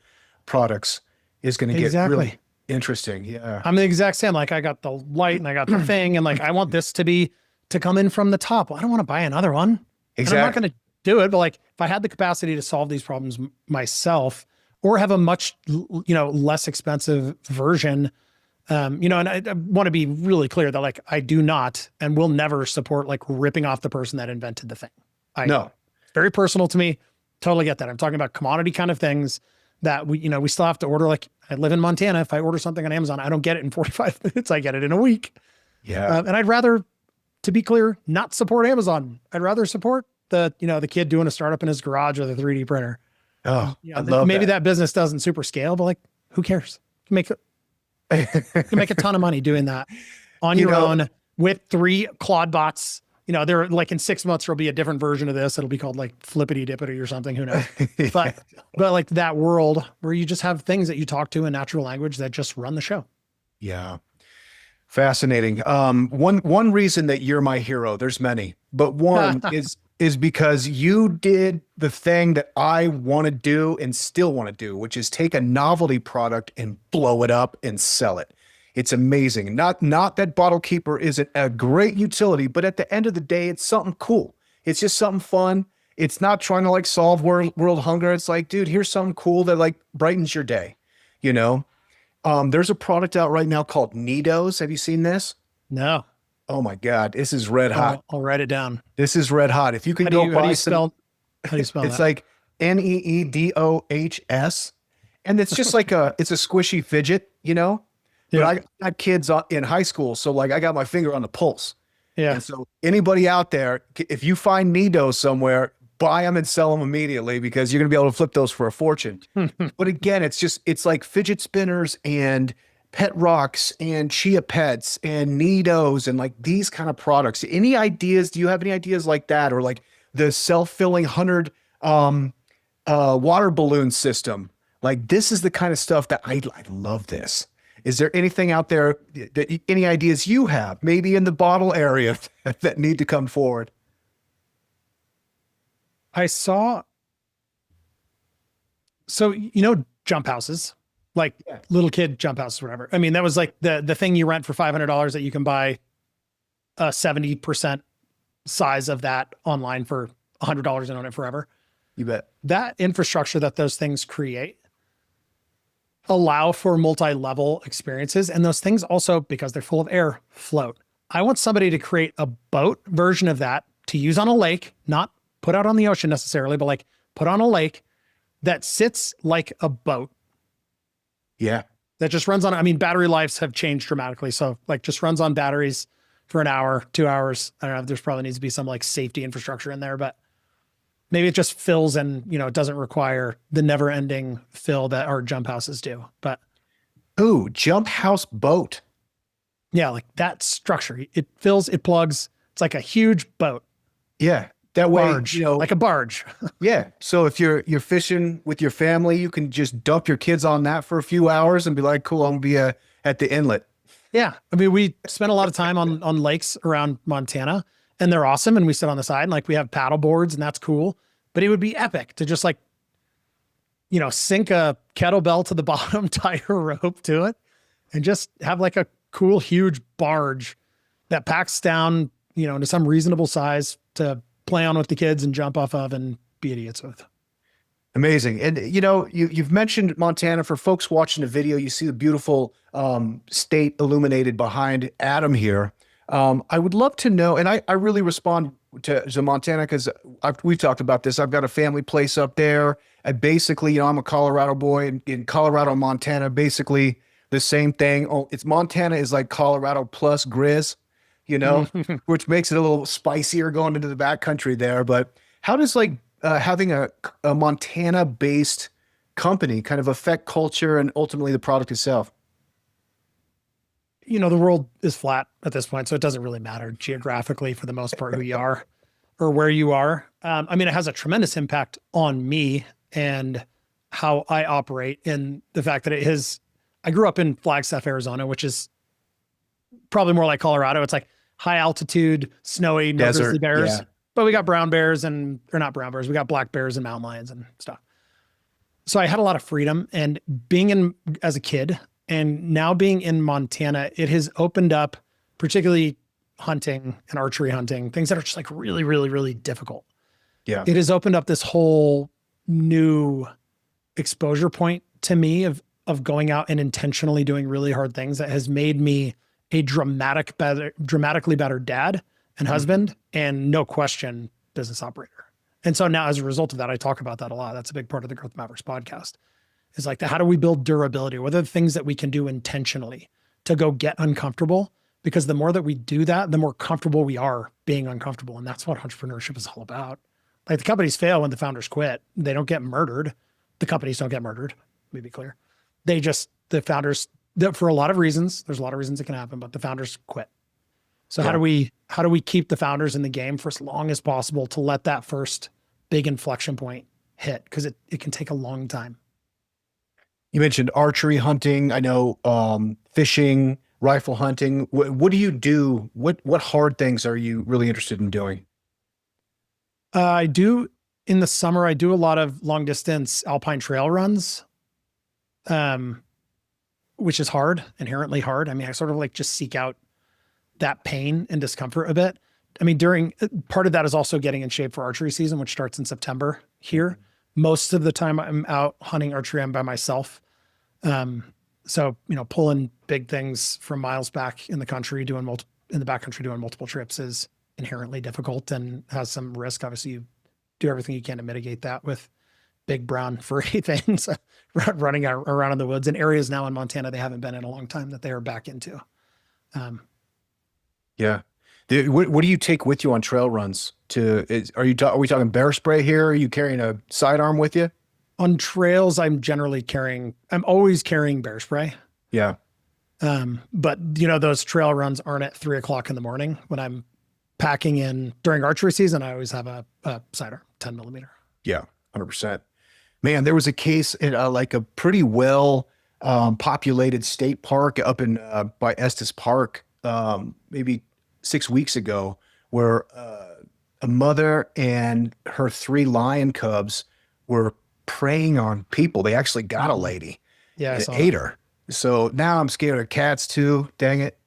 products is going to get really interesting. Yeah. I'm the exact same. Like, I got the light and I got the thing, and like, I want this to come in from the top. Well, I don't want to buy another one. Exactly. And I'm not going to do it. But like, if I had the capacity to solve these problems myself, or have a much, less expensive version, and I want to be really clear that, like, I do not and will never support like ripping off the person that invented the thing. No. Very personal to me. Totally get that. I'm talking about commodity kind of things that we still have to order. Like, I live in Montana. If I order something on Amazon, I don't get it in 45 minutes. I get it in a week. Yeah. And I'd rather, to be clear, not support Amazon. I'd rather support the kid doing a startup in his garage with a 3D printer. Oh, I love maybe that business doesn't super scale, but like, who cares? You can make a ton of money doing that on your own with 3 Claude bots. They're like, in 6 months, there'll be a different version of this. It'll be called like Flippity Dippity or something. Who knows? But like, that world where you just have things that you talk to in natural language that just run the show. Yeah. Fascinating. One reason that you're my hero, there's many, but one is because you did the thing that I want to do and still want to do, which is take a novelty product and blow it up and sell it. It's amazing. Not that Bottle Keeper isn't a great utility, but at the end of the day, it's something cool. It's just something fun. It's not trying to like solve world hunger. It's like, dude, here's something cool that like brightens your day. There's a product out right now called Nidos. Have you seen this? No. Oh my God, this is red hot. I'll write it down. This is red hot. If you can go buy some, how do you spell it's that? like Needohs, and it's just like it's a squishy fidget, But Yeah. I got kids in high school, so like I got my finger on the pulse. Yeah. And so anybody out there, if you find Nidos somewhere, buy them and sell them immediately, because you're gonna be able to flip those for a fortune. But again, it's like fidget spinners and pet rocks and chia pets and Nidos and like these kind of products. Any ideas? Do you have any ideas like that, or like the self-filling 100 water balloon system? Like, this is the kind of stuff that I love. This. Is there anything out there any ideas you have, maybe in the bottle area, that need to come forward? I saw. So, jump houses, like little kid jump houses, whatever. I mean, that was like the thing you rent for $500 that you can buy a 70% size of that online for $100 and own it forever. You bet. That infrastructure that those things create allow for multi-level experiences. And those things also, because they're full of air, float. I want somebody to create a boat version of that to use on a lake, not put out on the ocean necessarily, but like put on a lake that sits like a boat. Yeah. That just runs on, battery lives have changed dramatically. So like just runs on batteries for an hour, 2 hours. I don't know, there's probably needs to be some like safety infrastructure in there, but maybe it just fills and, it doesn't require the never ending fill that our jump houses do. But ooh, jump house boat. yeah, like that structure, it fills, it plugs. It's like a huge boat. Yeah. That way, Barge, like a barge. yeah. So if you're fishing with your family, you can just dump your kids on that for a few hours and be like, cool, I'm gonna be at the inlet. Yeah. I mean, we spent a lot of time on lakes around Montana, and they're awesome. And we sit on the side and like we have paddle boards, and that's cool. But it would be epic to just like, sink a kettlebell to the bottom, tie a rope to it, and just have like a cool, huge barge that packs down, into some reasonable size to play on with the kids and jump off of and be idiots with. Amazing. And you've mentioned Montana. For folks watching the video, you see the beautiful state illuminated behind Adam here. I would love to know, and I really respond to Montana because we've talked about this. I've got a family place up there. I basically, I'm a Colorado boy in Colorado, Montana, basically the same thing. Oh, it's Montana is like Colorado plus Grizz, which makes it a little spicier going into the backcountry there. But how does like having a Montana-based company kind of affect culture and ultimately the product itself? The world is flat at this point, so it doesn't really matter geographically for the most part who you are or where you are. I mean, it has a tremendous impact on me and how I operate, in the fact that I grew up in Flagstaff, Arizona, which is probably more like Colorado. It's like high altitude, snowy, no Desert, grizzly bears. yeah. But we got brown bears or not brown bears. We got black bears and mountain lions and stuff. So I had a lot of freedom, and as a kid and now being in Montana, it has opened up particularly hunting and archery hunting, things that are just like really, really, really difficult. Yeah. It has opened up this whole new exposure point to me of going out and intentionally doing really hard things that has made me a dramatically better dad and husband, and no question, business operator. And so now as a result of that, I talk about that a lot. That's a big part of the Growth Mavericks podcast. Is like, how do we build durability? What are the things that we can do intentionally to go get uncomfortable? Because the more that we do that, the more comfortable we are being uncomfortable. And that's what entrepreneurship is all about. Like, the companies fail when the founders quit. They don't get murdered. The companies don't get murdered. Let me be clear. The founders, for a lot of reasons, there's a lot of reasons it can happen, but the founders quit. So how do we keep the founders in the game for as long as possible to let that first big inflection point hit? Because it can take a long time. You mentioned archery hunting. I know fishing, rifle hunting. What do you do? What hard things are you really interested in doing? I do in the summer. I do a lot of long distance alpine trail runs, which is inherently hard. I mean, I sort of like just seek out that pain and discomfort a bit. I mean, part of that is also getting in shape for archery season, which starts in September here. Mm-hmm. Most of the time I'm out hunting archery, I'm by myself. So, pulling big things from miles back in the country, in the backcountry, doing multiple trips is inherently difficult and has some risk. Obviously, you do everything you can to mitigate that with big brown furry things running around in the woods in areas now in Montana they haven't been in a long time that they are back into. Yeah. What do you take with you on trail runs? Are we talking bear spray here? Are you carrying a sidearm with you? On trails, I'm always carrying bear spray. Yeah. But those trail runs aren't at 3:00 in the morning when I'm packing in. During archery season, I always have a sidearm, 10 millimeter. Yeah. 100%. Man, there was a case in like a pretty well populated state park up in by Estes Park maybe 6 weeks ago, where a mother and her 3 lion cubs were preying on people. They actually got a lady. Yeah, and ate her. So now I'm scared of cats too. Dang it.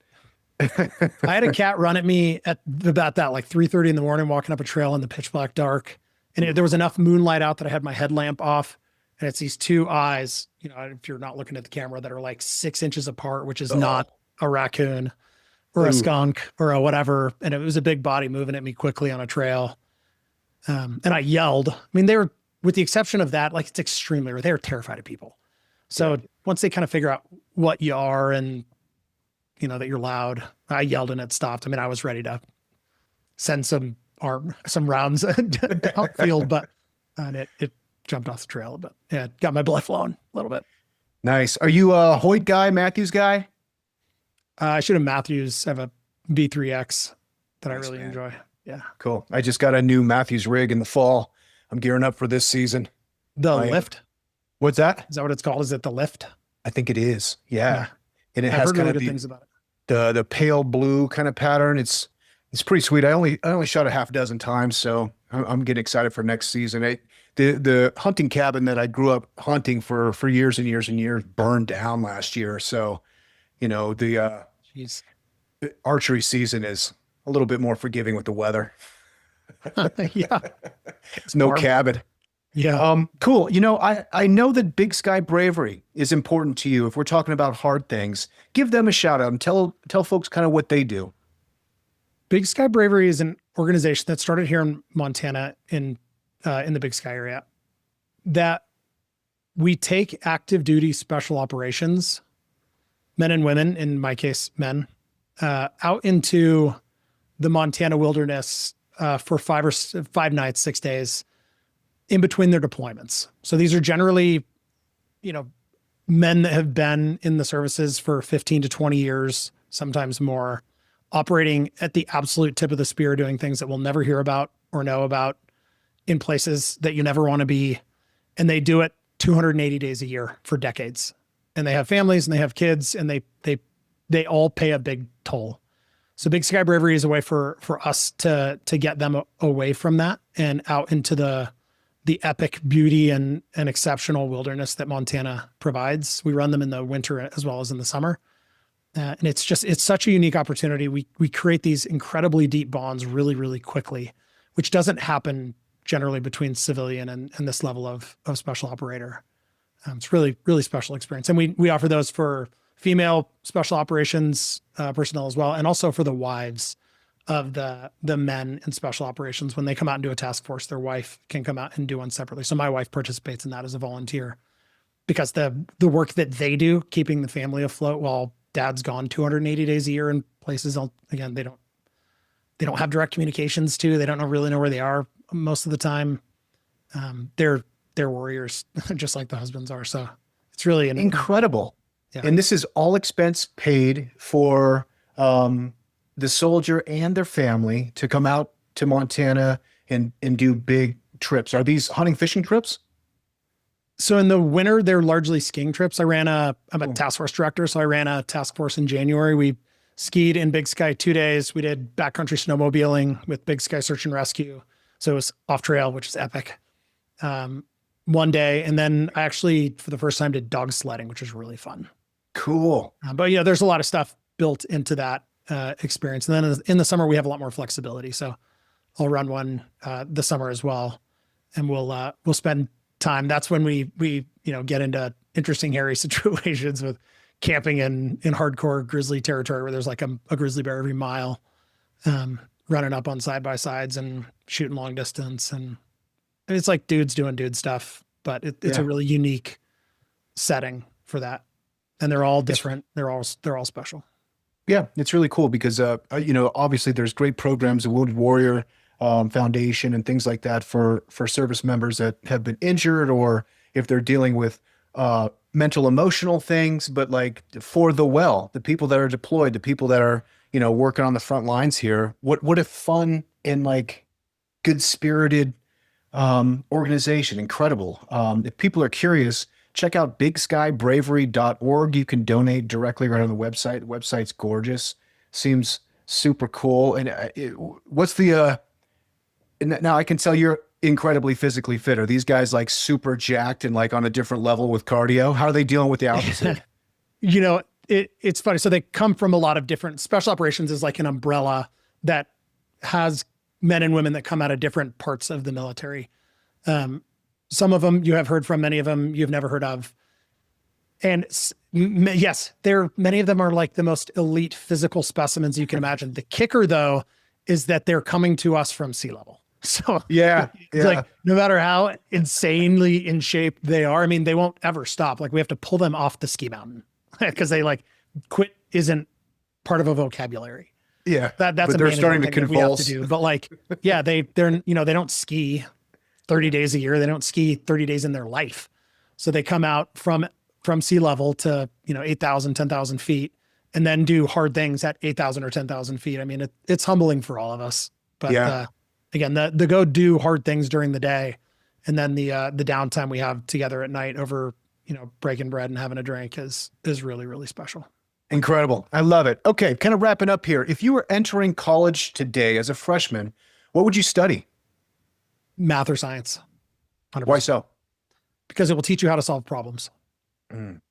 I had a cat run at me at about that, like 3:30 in the morning, walking up a trail in the pitch black dark. And there was enough moonlight out that I had my headlamp off, and it's these 2 eyes, if you're not looking at the camera, that are like 6 inches apart, which is not a raccoon or a skunk or a whatever. And it was a big body moving at me quickly on a trail. And I yelled. I mean, they were, with the exception of that, like, it's extremely rare. They're terrified of people. So once they kind of figure out what you are and, that you're loud, I yelled and it stopped. I mean, I was ready to send some rounds downfield, but it jumped off the trail, but yeah, it got my blood flowing a little bit. Nice. Are you a Hoyt guy, Matthews guy? I should have Matthews. I have a V3X that I really enjoy. Yeah. Cool. I just got a new Matthews rig in the fall. I'm gearing up for this season. The I am. lift. What's that? Is that what it's called? Is it the lift? I think it is. Yeah. Yeah. And it I've has heard kind really of good the things about it. the pale blue kind of pattern. It's pretty sweet. I only shot a half dozen times, so I'm getting excited for next season. The hunting cabin that I grew up hunting for years and years and years burned down last year. So, the Jeez. archery season is a little bit more forgiving with the weather. Yeah. It's no warm. cabin. Yeah. Cool. I know that Big Sky Bravery is important to you. If we're talking about hard things, give them a shout out and tell folks kind of what they do. Big Sky Bravery is an organization that started here in Montana in the Big Sky area, that we take active duty special operations, men and women, in my case, men, out into the Montana wilderness for 5 nights, 6 days in between their deployments. So these are generally, men that have been in the services for 15 to 20 years, sometimes more, operating at the absolute tip of the spear, doing things that we'll never hear about or know about in places that you never want to be. And they do it 280 days a year for decades. And they have families and they have kids, and they all pay a big toll. So Big Sky Bravery is a way for us to get them away from that and out into the epic beauty and exceptional wilderness that Montana provides. We run them in the winter as well as in the summer. And it's such a unique opportunity. We create these incredibly deep bonds really, really quickly, which doesn't happen generally between civilian and this level of special operator. It's really, really special experience. And we offer those for female special operations personnel as well, and also for the wives of the men in special operations. When they come out and do a task force, their wife can come out and do one separately. So my wife participates in that as a volunteer, because the work that they do, keeping the family afloat while dad's gone 280 days a year in places, again, they don't have direct communications to, they don't really know where they are most of the time. They're warriors, just like the husbands are. So it's really Incredible. Yeah. And this is all expense paid for the soldier and their family to come out to Montana and do big trips. Are these hunting, fishing trips? So in the winter, they're largely skiing trips. I'm a task force director, so I ran a task force in January. We skied in Big Sky 2 days. We did backcountry snowmobiling with Big Sky Search and Rescue. So it was off trail, which is epic. 1 day. And then I actually, for the first time, did dog sledding, which was really fun. Cool. But there's a lot of stuff built into that experience. And then in the summer, we have a lot more flexibility. So I'll run one this summer as well. And we'll spend time. That's when we get into interesting, hairy situations with camping in hardcore grizzly territory, where there's like a grizzly bear every mile, running up on side by sides and shooting long distance. And it's like dudes doing dude stuff, but it's a really unique setting for that. And they're all different. They're all special. Yeah, it's really cool because, obviously there's great programs, the Wounded Warrior Foundation and things like that for service members that have been injured, or if they're dealing with mental, emotional things, but like for the people that are deployed, the people that are, working on the front lines here, what a fun and like good spirited organization. Incredible. If people are curious, check out bigskybravery.org. You can donate directly right on the website. The website's gorgeous. Seems super cool. And what's the, now I can tell you're incredibly physically fit. Are these guys like super jacked and like on a different level with cardio? How are they dealing with the altitude? It's funny. So they come from a lot of different, special operations is like an umbrella that has men and women that come out of different parts of the military. Some of them you have heard from, many of them you've never heard of. And yes, many of them are like the most elite physical specimens you can imagine. The kicker though, is that they're coming to us from sea level. So it's like, no matter how insanely in shape they are, I mean, they won't ever stop. Like we have to pull them off the ski mountain because they like quit isn't part of a vocabulary. Yeah. That's they're starting to thing that we have to convulse. do. But like, yeah, they're they don't ski 30 days a year. They don't ski 30 days in their life. So they come out from sea level to, 8,000, 10,000 feet and then do hard things at 8,000 or 10,000 feet. I mean, it's humbling for all of us. But Yeah. again, the go do hard things during the day, and then the downtime we have together at night over, breaking bread and having a drink is really, really special. Incredible. I love it. Okay, kind of wrapping up here. If you were entering college today as a freshman, what would you study? Math or science. 100%. Why so? Because it will teach you how to solve problems. Mm.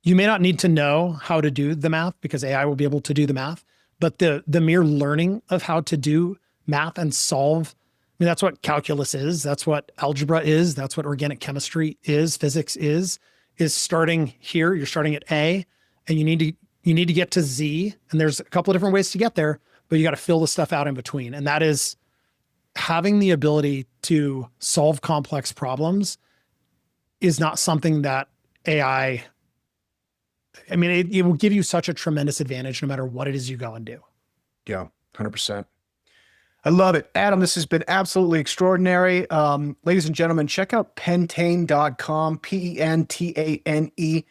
You may not need to know how to do the math because AI will be able to do the math, but the mere learning of how to do math and solve, that's what calculus is. That's what algebra is. That's what organic chemistry is. Physics is starting here. You're starting at A, and you need to get to Z. And there's a couple of different ways to get there, but you got to fill the stuff out in between. And that is having the ability to solve complex problems is not something that AI, it will give you such a tremendous advantage no matter what it is you go and do. Yeah, 100%. I love it. Adam, this has been absolutely extraordinary. Ladies and gentlemen, check out pentane.com, pentane.com.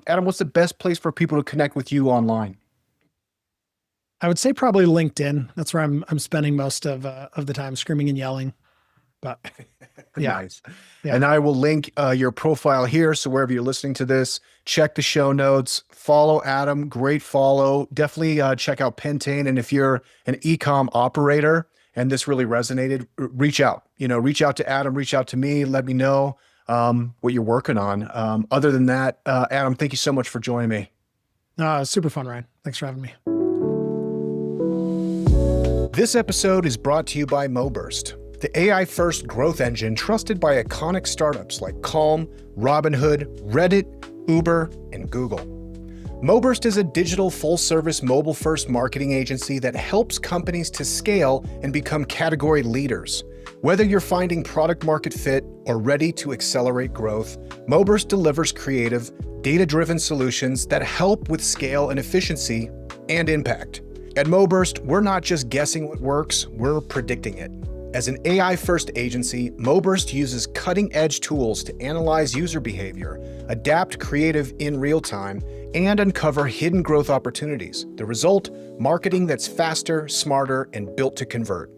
Adam, what's the best place for people to connect with you online? I would say probably LinkedIn. That's where I'm spending most of the time screaming and yelling. But yeah. Nice. Yeah. And I will link your profile here. So wherever you're listening to this, check the show notes, follow Adam. Great follow. Definitely check out Pentane. And if you're an e-com operator and this really resonated, reach out. Reach out to Adam, reach out to me, let me know what you're working on. Other than that, Adam, thank you so much for joining me. Super fun, Ryan. Thanks for having me. This episode is brought to you by MoBurst, the AI-first growth engine trusted by iconic startups like Calm, Robinhood, Reddit, Uber, and Google. MoBurst is a digital full-service mobile-first marketing agency that helps companies to scale and become category leaders. Whether you're finding product market fit or ready to accelerate growth, MoBurst delivers creative, data-driven solutions that help with scale and efficiency and impact. At MoBurst, we're not just guessing what works, we're predicting it. As an AI-first agency, MoBurst uses cutting-edge tools to analyze user behavior, adapt creative in real time, and uncover hidden growth opportunities. The result, marketing that's faster, smarter, and built to convert.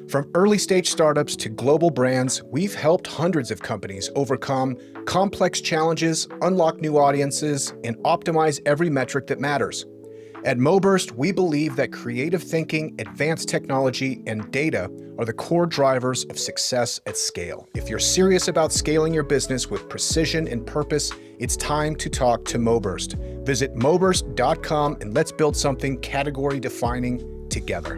From early-stage startups to global brands, we've helped hundreds of companies overcome complex challenges, unlock new audiences, and optimize every metric that matters. At MoBurst, we believe that creative thinking, advanced technology, and data are the core drivers of success at scale. If you're serious about scaling your business with precision and purpose, it's time to talk to MoBurst. Visit moburst.com and let's build something category-defining together.